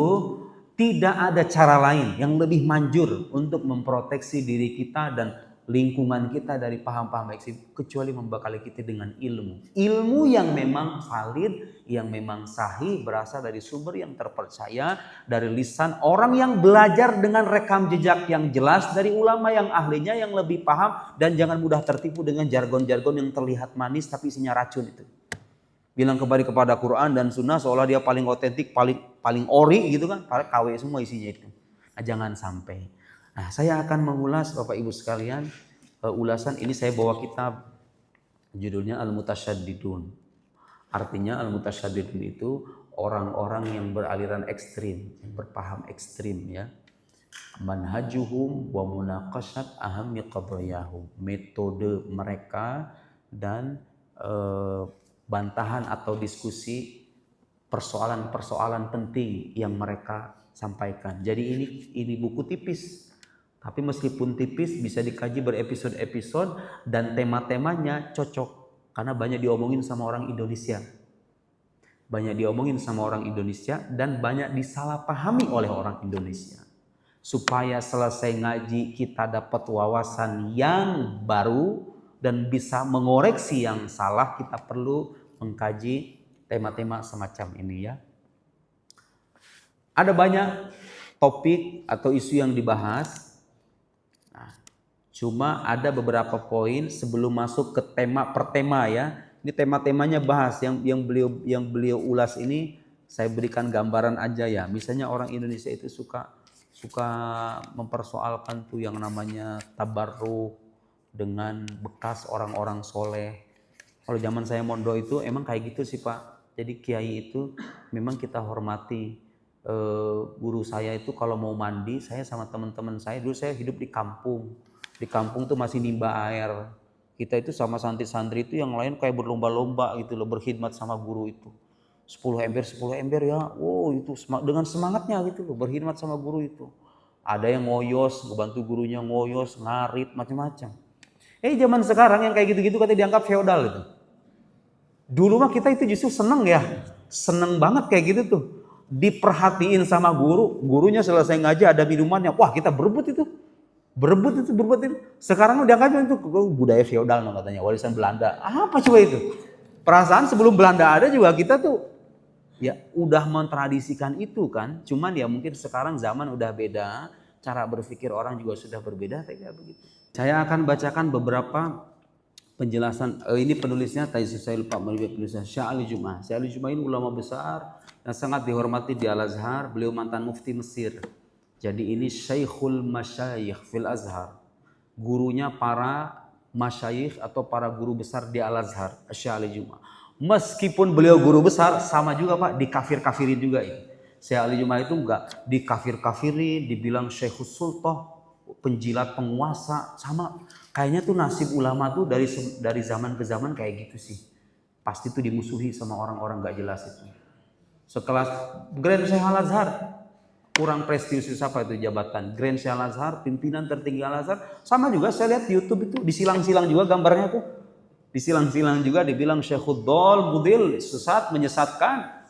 tidak ada cara lain yang lebih manjur untuk memproteksi diri kita dan lingkungan kita dari paham-paham ekstrim kecuali membekali kita dengan ilmu yang memang valid, yang memang sahih, berasal dari sumber yang terpercaya, dari lisan orang yang belajar dengan rekam jejak yang jelas, dari ulama yang ahlinya yang lebih paham, dan jangan mudah tertipu dengan jargon-jargon yang terlihat manis tapi isinya racun itu. Bilang kembali kepada Quran dan Sunnah seolah dia paling otentik, paling ori gitu kan, KW semua isinya itu. Nah, jangan sampai. Nah, saya akan mengulas Bapak Ibu sekalian, ulasan ini saya bawa kitab judulnya Al-Mutasyaddidun. Artinya Al-Mutasyaddidun itu orang-orang yang beraliran ekstrim, yang berpaham ekstrim ya. Manhajuhum wa munaqashat ahammi qadayahum. Metode mereka dan bantahan atau diskusi persoalan-persoalan penting yang mereka sampaikan. Jadi ini buku tipis. Tapi meskipun tipis bisa dikaji berepisode-episode dan tema-temanya cocok karena banyak diomongin sama orang Indonesia. Banyak diomongin sama orang Indonesia dan banyak disalahpahami oleh orang Indonesia. Supaya selesai ngaji kita dapat wawasan yang baru dan bisa mengoreksi yang salah, kita perlu mengkaji tema-tema semacam ini ya. Ada banyak topik atau isu yang dibahas. Cuma ada beberapa poin sebelum masuk ke tema per tema ya. Ini tema-temanya bahas yang beliau ulas ini saya berikan gambaran aja ya. Misalnya orang Indonesia itu suka mempersoalkan tuh yang namanya tabarruk dengan bekas orang-orang soleh. Kalau zaman saya mondok itu emang kayak gitu sih Pak. Jadi kiai itu memang kita hormati. Guru saya itu kalau mau mandi, saya sama teman-teman saya dulu saya hidup di kampung. Di kampung tuh masih nimba air. Kita itu sama santri-santri itu yang lain kayak berlomba-lomba gitu loh, berkhidmat sama guru itu. 10 ember ya. Wow, itu dengan semangatnya gitu loh, berkhidmat sama guru itu. Ada yang ngoyos, ngebantu gurunya ngoyos, ngarit, macam-macam. Zaman sekarang yang kayak gitu-gitu katanya dianggap feodal itu. Dulu mah kita itu justru seneng ya. Seneng banget kayak gitu tuh. Diperhatiin sama guru, gurunya selesai ngaji ada minumannya. Wah, kita berebut itu. Berebut itu. Sekarang udah kan itu budaya feodal katanya, warisan Belanda. Apa coba itu? Perasaan sebelum Belanda ada juga kita tuh ya udah mentradisikan itu kan. Cuman ya mungkin sekarang zaman udah beda, cara berpikir orang juga sudah berbeda kayak begitu. Saya akan bacakan beberapa penjelasan. Ini penulisnya tadi saya lupa penulisnya Syekh Ali Jum'ah. Syekh Ali Jum'ah ini ulama besar yang sangat dihormati di Al Azhar. Beliau mantan mufti Mesir. Jadi ini Syekhul Masyayikh fil Azhar. Gurunya para masyayikh atau para guru besar di Al Azhar, Syekh Ali Jum'ah. Meskipun beliau guru besar, sama juga Pak, dikafir-kafirin juga ini. Syekh Ali Jum'ah itu enggak dikafir-kafirin, dibilang Syekhus Sultan, penjilat penguasa, sama. Kayaknya tuh nasib ulama tuh dari zaman ke zaman kayak gitu sih. Pasti tuh dimusuhi sama orang-orang gak jelas itu. Sekelas Grand Syekh Al Azhar, kurang prestisius apa itu jabatan. Grand Syekh Al Azhar, pimpinan tertinggi Al Azhar. Sama juga saya lihat di YouTube itu disilang-silang juga gambarnya tuh. Disilang-silang juga dibilang Syekhud Dol Mudil, sesat menyesatkan.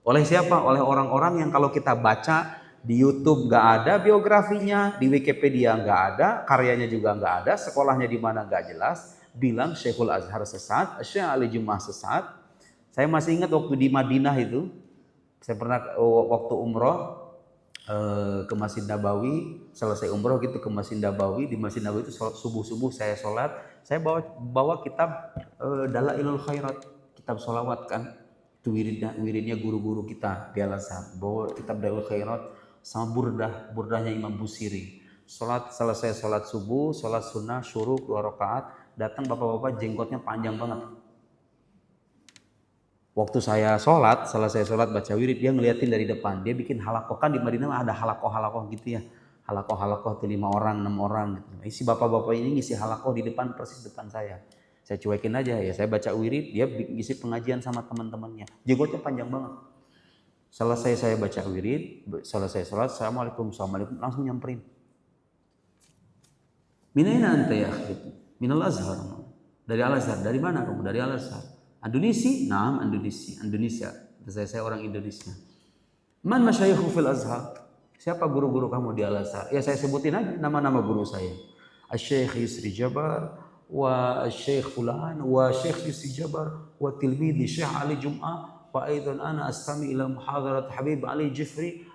Oleh siapa? Oleh orang-orang yang kalau kita baca di YouTube nggak ada biografinya, di Wikipedia nggak ada, karyanya juga nggak ada, sekolahnya di mana nggak jelas, bilang Syekhul Azhar sesat, Syekh Ali Jum'ah sesat. Saya masih ingat waktu di Madinah itu, saya pernah waktu umroh ke Masjid Nabawi, selesai umroh gitu ke Masjid Nabawi, di Masjid Nabawi itu subuh saya sholat, saya bawa kitab Dalailul Khairat, kitab sholawat kan, itu wiridnya guru-guru kita di Al Azhar, bawa kitab Dalailul Khairat sama burdahnya Imam Busiri. Selesai sholat subuh, sholat sunnah, syuruk 2 rakaat, datang bapak-bapak jenggotnya panjang banget. Waktu saya selesai sholat baca wirid, dia ngeliatin dari depan, dia bikin halakoh, kan di Madinah ada halakoh gitu ya, halakoh tuh 5 orang, 6 orang gitu. Isi bapak-bapak ini ngisi halakoh di depan, persis depan saya cuekin aja ya, saya baca wirid, dia ngisi pengajian sama teman-temannya, jenggotnya panjang banget. Selesai saya baca wirid, selesai sholat, assalamualaikum, langsung nyamperin. Minaina anta ya akhi? Minal Azhar. Dari Al Azhar. Dari mana kamu? Dari Al Azhar. Indonesia? Naam, Indonesia. Saya orang Indonesia. Man masyayikhu fil Azhar? Siapa guru-guru kamu di Al Azhar? Ya saya sebutin aja nama-nama guru saya. Asy-Syaikh Yusri Jabar, wa Asy-Syaikh Fulan, wa Syekh Yusri Jabar, wa tilmidhi Syekh Ali Jum'ah. Aidan ana astami ila muhadarat Habib Ali Jifri,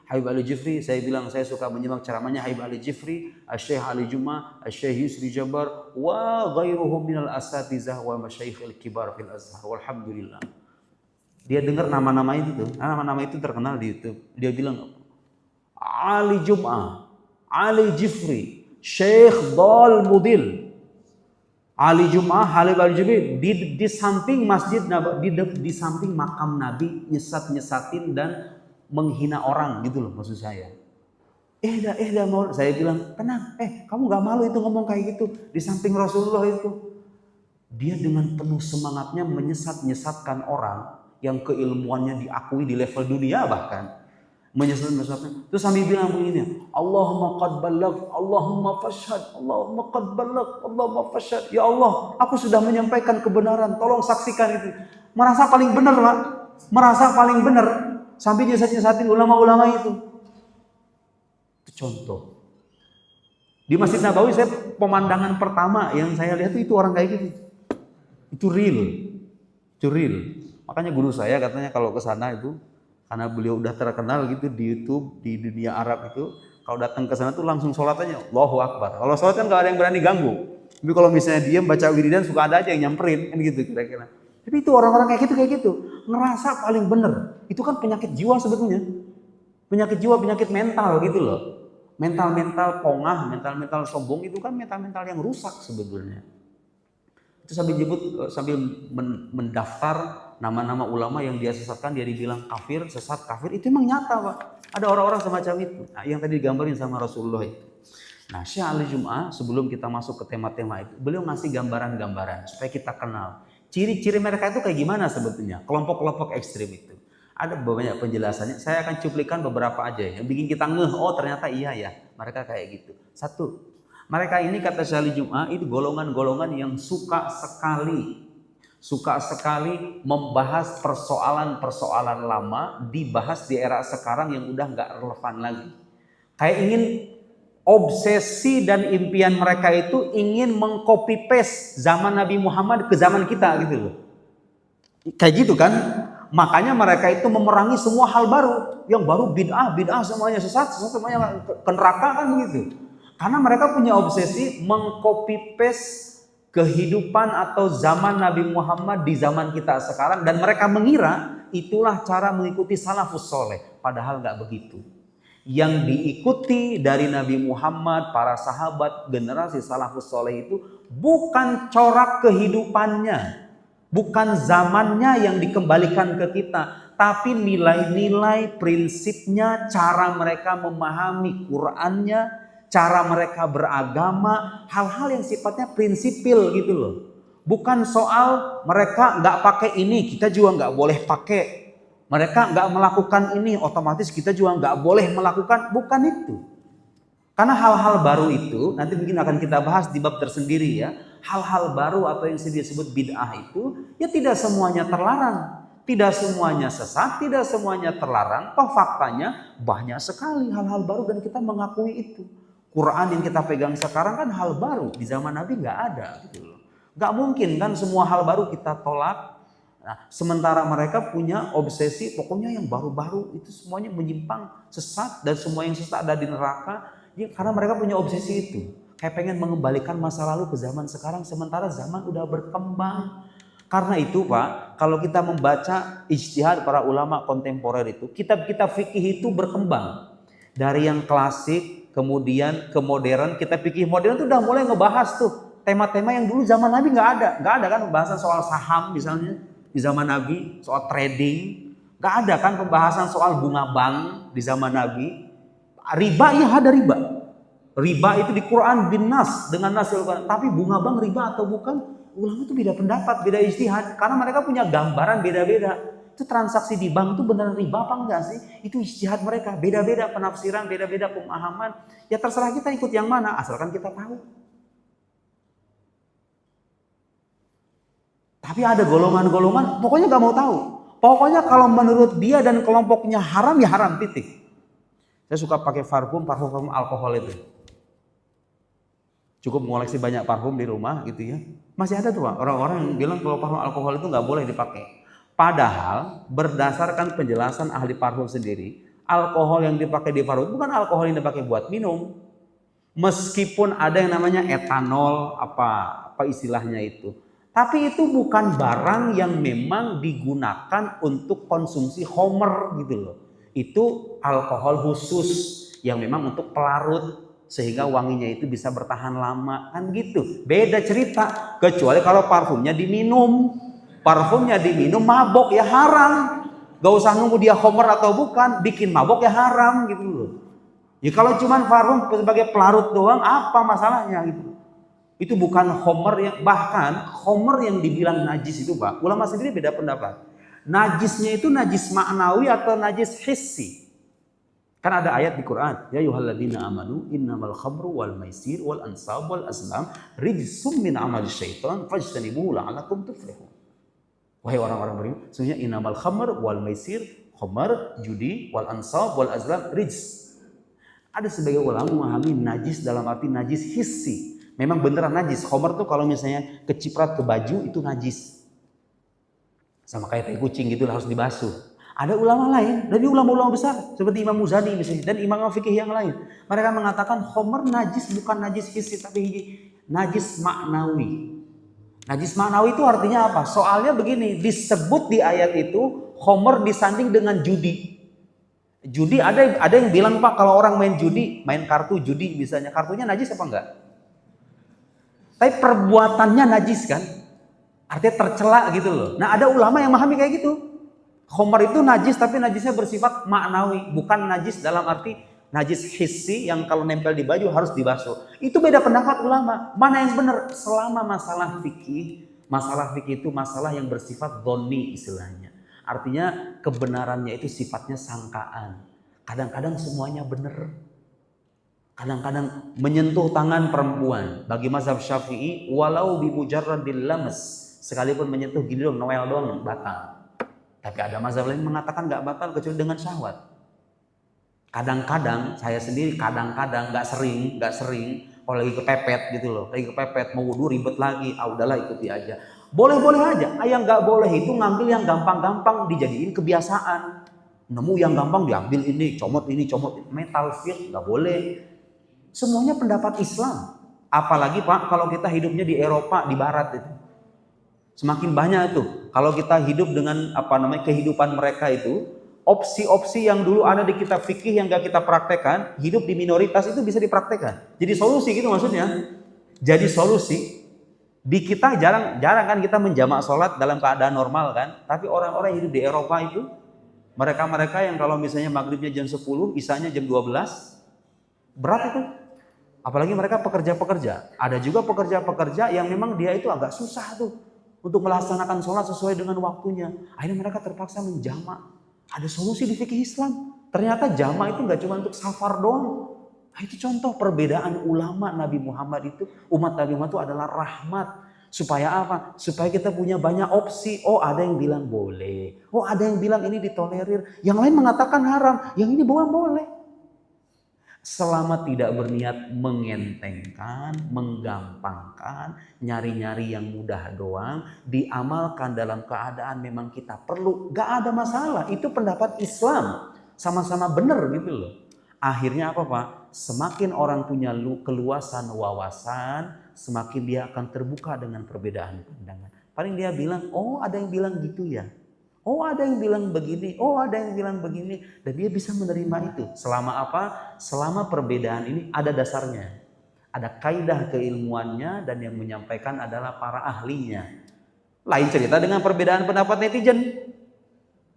saya bilang saya suka menyimak ceramahnya Habib Ali Jifri, Syekh Ali Jum'ah, Syekh Yusri Jabar wa ghairuhum minal asatizah wa masyayikhil kibar fil Azhar. Walhamdulillah. Dia dengar nama-nama itu tuh. Nama-nama itu terkenal di YouTube. Dia bilang Ali Jum'ah, Ali Jifri, Syekh Dal Mudil, Ali Jum'ah, Habib Ali Jifri di samping masjid Nabi, di samping makam Nabi, nyesatin dan menghina orang gitu loh maksud saya. Mau saya bilang tenang, kamu gak malu itu ngomong kayak gitu di samping Rasulullah itu. Dia dengan penuh semangatnya menyesatkan orang yang keilmuannya diakui di level dunia bahkan. Menyesatkan. Terus sambil bilang begini, Allahumma qad balagh, Allahumma fashhad, Allahumma qad balagh, Allahumma fashhad. Ya Allah, aku sudah menyampaikan kebenaran, tolong saksikan itu. Merasa paling benar, Pak. Merasa paling benar sambil nyesatin ulama-ulama itu. Itu contoh. Di Masjid Nabawi saya pemandangan pertama yang saya lihat itu orang kayak gitu. Itu real. Makanya guru saya katanya kalau ke sana itu karena beliau udah terkenal gitu di YouTube, di dunia Arab itu, kalau datang ke sana tuh langsung sholat aja, Allahu Akbar. Kalau sholat kan nggak ada yang berani ganggu. Tapi kalau misalnya diam baca wiridan suka ada aja yang nyamperin, kan gitu kira-kira. Tapi itu orang-orang kayak gitu, ngerasa paling bener. Itu kan penyakit jiwa sebetulnya, penyakit jiwa, penyakit mental gitu loh. Mental-mental pongah, mental-mental sombong itu kan mental-mental yang rusak sebetulnya. Itu sambil mendaftar nama-nama ulama yang dia sesatkan, dia dibilang kafir, sesat, kafir, itu emang nyata Pak. Ada orang-orang semacam itu. Nah, yang tadi digambarin sama Rasulullah itu. Nah, Syekh Ali Jum'ah sebelum kita masuk ke tema-tema itu, beliau ngasih gambaran-gambaran supaya kita kenal. Ciri-ciri mereka itu kayak gimana sebetulnya, kelompok-kelompok ekstrim itu. Ada banyak penjelasannya, saya akan cuplikan beberapa aja yang bikin kita ngeh, oh ternyata iya ya, mereka kayak gitu. Satu, mereka ini kata Syekh Ali Jum'ah itu golongan-golongan yang suka sekali Suka sekali membahas persoalan-persoalan lama dibahas di era sekarang yang udah nggak relevan lagi. Kayak ingin obsesi dan impian mereka itu ingin mengcopy paste zaman Nabi Muhammad ke zaman kita gitu loh. Kayak gitu kan? Makanya mereka itu memerangi semua hal baru. Yang baru bid'ah semuanya sesat semuanya ke neraka kan begitu. Karena mereka punya obsesi mengcopy paste kehidupan atau zaman Nabi Muhammad di zaman kita sekarang, dan mereka mengira itulah cara mengikuti salafus soleh, padahal nggak begitu. Yang diikuti dari Nabi Muhammad, para sahabat, generasi salafus soleh itu bukan corak kehidupannya, bukan zamannya yang dikembalikan ke kita, tapi nilai-nilai, prinsipnya, cara mereka memahami Qur'annya, cara mereka beragama, hal-hal yang sifatnya prinsipil gitu loh. Bukan soal mereka nggak pakai ini, kita juga nggak boleh pakai. Mereka nggak melakukan ini, otomatis kita juga nggak boleh melakukan. Bukan itu. Karena hal-hal baru itu, nanti mungkin akan kita bahas di bab tersendiri ya. Hal-hal baru atau yang disebut bid'ah itu, ya tidak semuanya terlarang. Tidak semuanya sesat, tidak semuanya terlarang. Toh faktanya banyak sekali hal-hal baru dan kita mengakui itu. Quran yang kita pegang sekarang kan hal baru, di zaman Nabi nggak ada gitu loh. Nggak mungkin kan semua hal baru kita tolak. Nah, sementara mereka punya obsesi pokoknya yang baru-baru itu semuanya menyimpang, sesat, dan semua yang sesat ada di neraka. Ya, karena mereka punya obsesi itu. Kayak pengen mengembalikan masa lalu ke zaman sekarang sementara zaman udah berkembang. Karena itu Pak, kalau kita membaca ijtihad para ulama kontemporer itu, kitab-kitab fikih itu berkembang. Dari yang klasik kemudian ke modern, kita pikir modern tuh udah mulai ngebahas tuh tema-tema yang dulu zaman Nabi nggak ada kan pembahasan soal saham misalnya di zaman Nabi, soal trading, nggak ada kan pembahasan soal bunga bank di zaman Nabi. Riba ya ada riba itu di Quran bin nas dengan nas Al-Quran, tapi bunga bank riba atau bukan, ulama itu beda pendapat, beda ijtihad karena mereka punya gambaran beda-beda. Itu transaksi di bank itu benar riba apa enggak sih? Itu ijtihad mereka, beda-beda penafsiran, beda-beda pemahaman. Ya terserah kita ikut yang mana, asalkan kita tahu. Tapi ada golongan-golongan, pokoknya gak mau tahu. Pokoknya kalau menurut dia dan kelompoknya haram, ya haram, titik. Saya suka pakai parfum alkohol itu. Cukup mengoleksi banyak parfum di rumah gitu ya. Masih ada tuh Pak, orang-orang yang bilang kalau parfum alkohol itu gak boleh dipakai. Padahal berdasarkan penjelasan ahli parfum sendiri, alkohol yang dipakai di parfum bukan alkohol yang dipakai buat minum. Meskipun ada yang namanya etanol, apa istilahnya itu. Tapi itu bukan barang yang memang digunakan untuk konsumsi homer gitu loh. Itu alkohol khusus yang memang untuk pelarut sehingga wanginya itu bisa bertahan lama kan gitu. Beda cerita, kecuali kalau parfumnya diminum. Parfumnya diminum mabok ya haram. Gak usah nunggu dia homer atau bukan, bikin mabok ya haram gitu loh. Ya kalau cuman parfum sebagai pelarut doang apa masalahnya gitu. Itu bukan homer yang, bahkan homer yang dibilang najis itu Pak, ulama sendiri beda pendapat. Najisnya itu najis maknawi atau najis hissi. Kan ada ayat di Quran, ya ayyuhalladzina amanu innamal khamru wal maisir wal ansab wal azlam rijsum min amali syaitan fajtanibuhu la'allakum tuflihun. Wahai orang-orang beriman, sesungguhnya innamal khamr wal maisir, khamar, judi, wal ansab, wal azlam, rijs. Ada sebagai ulama memahami najis dalam arti najis hissi. Memang beneran najis. Khamr tuh kalau misalnya keciprat ke baju itu najis. Sama kayak tai kucing gitu harus dibasuh. Ada ulama lain, dari ulama-ulama besar seperti Imam Muzani misalnya dan imam fikih yang lain. Mereka mengatakan khamr najis bukan najis hissi tapi najis maknawi. Najis maknawi itu artinya apa? Soalnya begini, disebut di ayat itu khamr disanding dengan judi. Judi ada yang bilang Pak kalau orang main judi, main kartu judi misalnya, kartunya najis apa enggak? Tapi perbuatannya najis kan? Artinya tercela gitu loh. Nah ada ulama yang memahami kayak gitu. Khamr itu najis tapi najisnya bersifat maknawi, bukan najis dalam arti najis hissi yang kalau nempel di baju harus dibasuh. Itu beda pendapat ulama. Mana yang benar? Selama masalah fikih itu masalah yang bersifat dhonni istilahnya. Artinya kebenarannya itu sifatnya sangkaan. Kadang-kadang semuanya benar. Kadang-kadang menyentuh tangan perempuan. Bagi mazhab Syafi'i, walau bi mujarradil lamas, sekalipun menyentuh gini dong, Noel doang batal. Tapi ada mazhab lain mengatakan nggak batal kecuali dengan syahwat. Kadang-kadang saya sendiri nggak sering kalau lagi kepepet gitu loh, lagi kepepet mau wudu ribet lagi, udahlah ikuti aja. Boleh-boleh aja. Yang nggak boleh itu ngambil yang gampang-gampang dijadiin kebiasaan. Nemu yang gampang diambil ini, comot ini, metal fit nggak boleh. Semuanya pendapat Islam. Apalagi Pak kalau kita hidupnya di Eropa, di Barat itu. Semakin banyak tuh. Kalau kita hidup dengan kehidupan mereka itu, opsi-opsi yang dulu ada di kitab fikih yang gak kita praktekkan, hidup di minoritas itu bisa dipraktekkan. Jadi solusi gitu maksudnya. Jadi solusi. Di kita jarang kan kita menjamak sholat dalam keadaan normal kan. Tapi orang-orang yang hidup di Eropa itu, mereka yang kalau misalnya maghribnya jam 10, isanya jam 12, berat itu. Apalagi mereka pekerja-pekerja. Ada juga pekerja-pekerja yang memang dia itu agak susah tuh untuk melaksanakan sholat sesuai dengan waktunya. Akhirnya mereka terpaksa menjamak. Ada solusi di fikih Islam. Ternyata jamak itu nggak cuma untuk safar doang. Nah, itu contoh perbedaan ulama Nabi Muhammad itu. Umat Nabi Muhammad itu adalah rahmat. Supaya apa? Supaya kita punya banyak opsi. Oh ada yang bilang boleh. Oh ada yang bilang ini ditolerir. Yang lain mengatakan haram. Yang ini boleh. Selama tidak berniat mengentengkan, menggampangkan, nyari-nyari yang mudah doang, diamalkan dalam keadaan memang kita perlu, gak ada masalah. Itu pendapat Islam, sama-sama benar gitu loh. Akhirnya apa Pak? Semakin orang punya keluasan wawasan, semakin dia akan terbuka dengan perbedaan pandangan. Paling dia bilang, oh ada yang bilang gitu ya. Oh ada yang bilang begini, oh ada yang bilang begini. Dan dia bisa menerima itu. Selama apa? Selama perbedaan ini ada dasarnya. Ada kaidah keilmuannya dan yang menyampaikan adalah para ahlinya. Lain cerita dengan perbedaan pendapat netizen.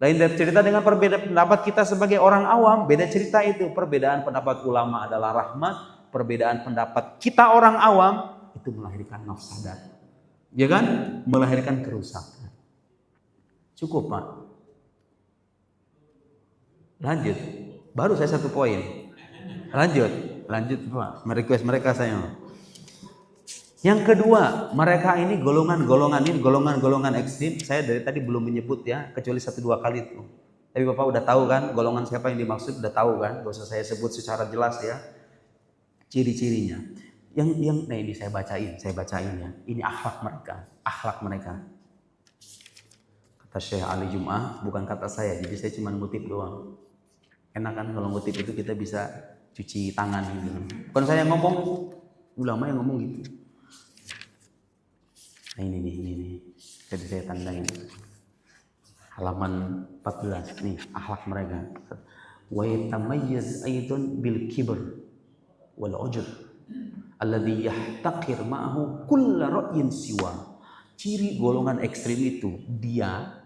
Lain cerita dengan perbedaan pendapat kita sebagai orang awam. Beda cerita itu. Perbedaan pendapat ulama adalah rahmat. Perbedaan pendapat kita orang awam itu melahirkan mafsadat. Ya kan? Melahirkan kerusakan. Cukup Pak. Lanjut. Baru saya satu poin. Lanjut Pak. Merequest mereka saya. Yang kedua, mereka ini golongan ekstrim. Saya dari tadi belum menyebut ya, kecuali 1-2 kali itu. Tapi Bapak udah tahu kan golongan siapa yang dimaksud, udah tahu kan? Gak usah saya sebut secara jelas ya. Ciri-cirinya. Nah ini saya bacain ya. Ini akhlak mereka. Kata Syekh Ali Jum'ah, bukan kata saya, jadi saya cuma ngutip doang. Enak kan kalau ngutip itu kita bisa cuci tangan gitu. Bukan saya yang ngomong, ulama yang ngomong gitu. Nah ini. Jadi saya tandai halaman 14 nih akhlak mereka. Wa yatamayyiz aidun bil kibr wal ujub alladhi yahtaqir ma'ahu kull ra'yin siwa. Ciri golongan ekstrim itu dia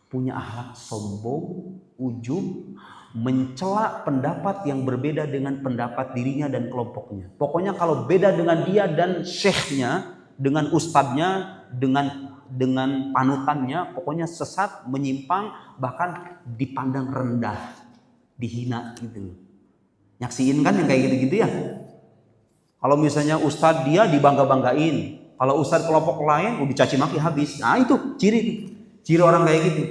punya akhlak sombong, ujub, mencela pendapat yang berbeda dengan pendapat dirinya dan kelompoknya. Pokoknya kalau beda dengan dia dan syekhnya, dengan ustadznya, dengan panutannya, pokoknya sesat, menyimpang, bahkan dipandang rendah, dihina gitu. Nyaksiin kan yang kayak gitu-gitu ya. Kalau misalnya ustadz dia dibangga-banggain, kalau ustadz kelompok lain dicaci maki habis. Nah itu ciri orang kayak gitu.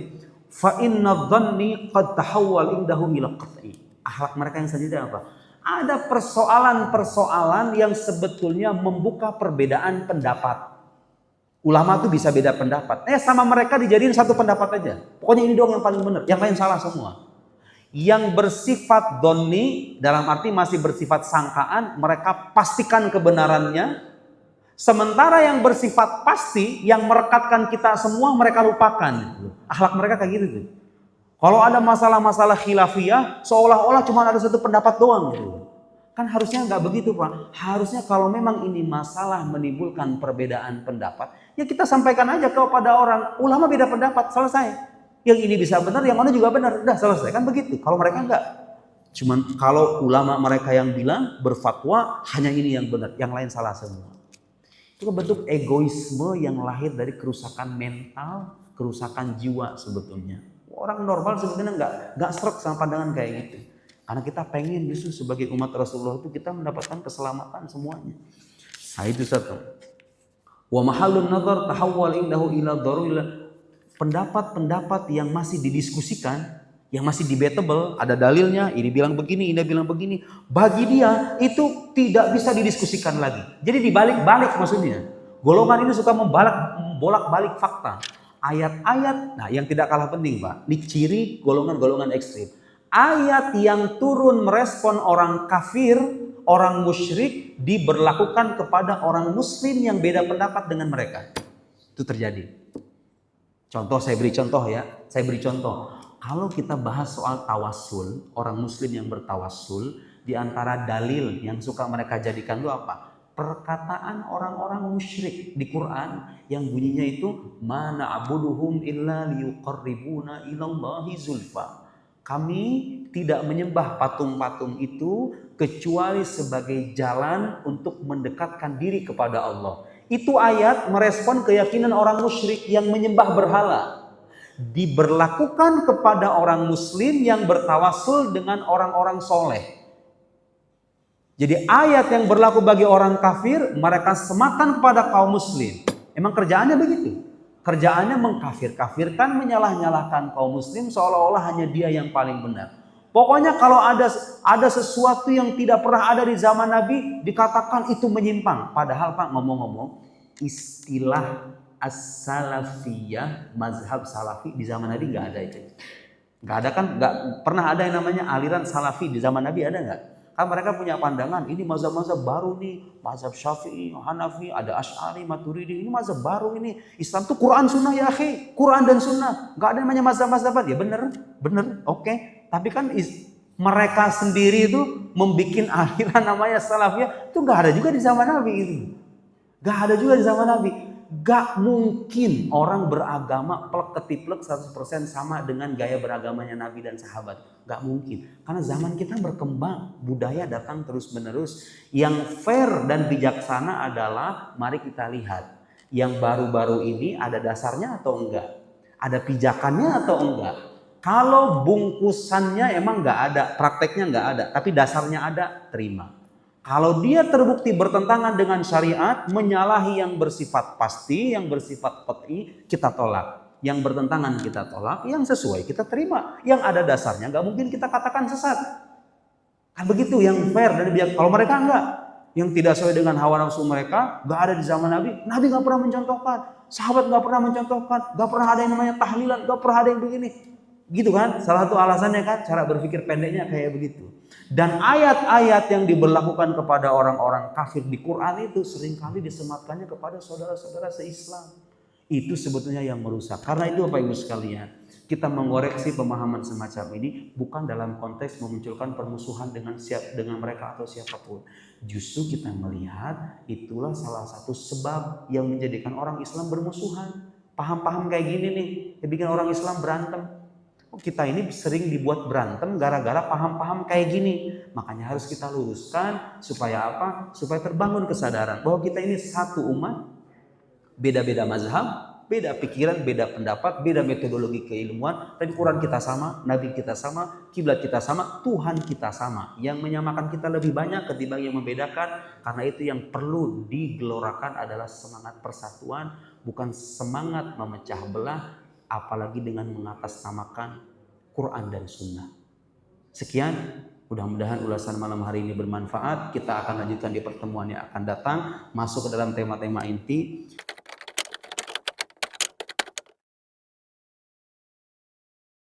Fa inna dhanni qad tahawwal indahu ila qat'i. Akhlak mereka yang selanjutnya apa? Ada persoalan yang sebetulnya membuka perbedaan pendapat. Ulama tuh bisa beda pendapat. Sama mereka dijadiin satu pendapat aja. Pokoknya ini doang yang paling benar, yang lain salah semua. Yang bersifat dhanni dalam arti masih bersifat sangkaan, mereka pastikan kebenarannya. Sementara yang bersifat pasti, yang merekatkan kita semua mereka lupakan. Akhlak mereka kayak gitu tuh. Kalau ada masalah-masalah khilafiyah, seolah-olah cuma ada satu pendapat doang gitu. Kan harusnya nggak begitu Pak. Harusnya kalau memang ini masalah menimbulkan perbedaan pendapat, ya kita sampaikan aja kepada orang. Ulama beda pendapat, selesai. Yang ini bisa benar, yang mana juga benar. Udah selesai, kan begitu. Kalau mereka enggak. Cuman kalau ulama mereka yang bilang, berfatwa, hanya ini yang benar, yang lain salah semua. Itu bentuk egoisme yang lahir dari kerusakan mental, kerusakan jiwa sebetulnya. Orang normal sebetulnya nggak srek sama pandangan kayak gitu. Karena kita pengen justru sebagai umat Rasulullah itu kita mendapatkan keselamatan semuanya. Nah itu satu. Wa mahallun nazar tahawwal indahu ila daruril. Pendapat-pendapat yang masih didiskusikan, yang masih debatable, ada dalilnya, ini bilang begini, ini bilang begini, bagi dia itu tidak bisa didiskusikan lagi. Jadi dibalik-balik maksudnya. Golongan ini suka membolak-balik fakta. Ayat-ayat, nah yang tidak kalah penting Pak, ini ciri golongan-golongan ekstrim. Ayat yang turun merespon orang kafir, orang musyrik, diberlakukan kepada orang muslim yang beda pendapat dengan mereka. Itu terjadi. Contoh, saya beri contoh ya. Saya beri contoh. Kalau kita bahas soal tawassul, orang muslim yang bertawassul, di antara dalil yang suka mereka jadikan itu apa? Perkataan orang-orang musyrik di Quran yang bunyinya itu mana abuduhum illa liyuqarribuna ilallahi zulfa. Kami tidak menyembah patung-patung itu kecuali sebagai jalan untuk mendekatkan diri kepada Allah. Itu ayat merespon keyakinan orang musyrik yang menyembah berhala. Diberlakukan kepada orang muslim yang bertawassul dengan orang-orang soleh. Jadi ayat yang berlaku bagi orang kafir, mereka semakan kepada kaum muslim. Emang kerjaannya begitu. Kerjaannya mengkafir-kafirkan, menyalah-nyalahkan kaum muslim seolah-olah hanya dia yang paling benar. Pokoknya kalau ada sesuatu yang tidak pernah ada di zaman Nabi, dikatakan itu menyimpang. Padahal Pak, ngomong-ngomong, istilah as-salafiyah, mazhab salafi di zaman Nabi nggak ada itu. Nggak ada kan? Nggak pernah ada yang namanya aliran salafi di zaman Nabi, ada nggak? Kan mereka punya pandangan, ini mazhab-mazhab baru nih, mazhab Syafi'i, Hanafi, ada Asy'ari, Maturidi, ini mazhab baru ini. Islam tuh Quran Sunnah ya akhi, Quran dan Sunnah. Nggak ada yang namanya mazhab-mazhaban. Ya bener, oke. Tapi kan mereka sendiri itu membuat aliran namanya salafiyah, itu nggak ada juga di zaman Nabi itu. Nggak ada juga di zaman Nabi. Gak mungkin orang beragama plek ketiplek 100% sama dengan gaya beragamanya Nabi dan sahabat. Gak mungkin. Karena zaman kita berkembang, budaya datang terus menerus. Yang fair dan bijaksana adalah mari kita lihat. Yang baru-baru ini ada dasarnya atau enggak? Ada pijakannya atau enggak? Kalau bungkusannya emang gak ada, prakteknya gak ada, tapi dasarnya ada, terima. Kalau dia terbukti bertentangan dengan syariat, menyalahi yang bersifat pasti, yang bersifat qat'i, kita tolak. Yang bertentangan kita tolak, yang sesuai kita terima. Yang ada dasarnya nggak mungkin kita katakan sesat. Kan begitu yang fair dan biar. Kalau mereka enggak, yang tidak sesuai dengan hawa nafsu mereka, nggak ada di zaman Nabi. Nabi nggak pernah mencontohkan, sahabat nggak pernah mencontohkan, nggak pernah ada yang namanya tahlilan, nggak pernah ada yang begini. Gitu kan? Salah satu alasannya kan cara berpikir pendeknya kayak begitu. Dan ayat-ayat yang diberlakukan kepada orang-orang kafir di Quran itu seringkali disematkannya kepada saudara-saudara se-Islam. Itu sebetulnya yang merusak. Karena itu Bapak Ibu sekalian, kita mengoreksi pemahaman semacam ini bukan dalam konteks memunculkan permusuhan dengan mereka atau siapapun. Justru kita melihat itulah salah satu sebab yang menjadikan orang Islam bermusuhan. Paham-paham kayak gini nih, yang bikin orang Islam berantem. Kita ini sering dibuat berantem gara-gara paham-paham kayak gini. Makanya harus kita luruskan supaya apa? Supaya terbangun kesadaran bahwa kita ini satu umat, beda-beda mazhab, beda pikiran, beda pendapat, beda metodologi keilmuan. Tapi Quran kita sama, Nabi kita sama, kiblat kita sama, Tuhan kita sama. Yang menyamakan kita lebih banyak ketimbang yang membedakan. Karena itu yang perlu digelorakan adalah semangat persatuan, bukan semangat memecah belah. Apalagi dengan mengatasnamakan Quran dan Sunnah. Sekian, mudah-mudahan ulasan malam hari ini bermanfaat. Kita akan lanjutkan di pertemuan yang akan datang, masuk ke dalam tema-tema inti.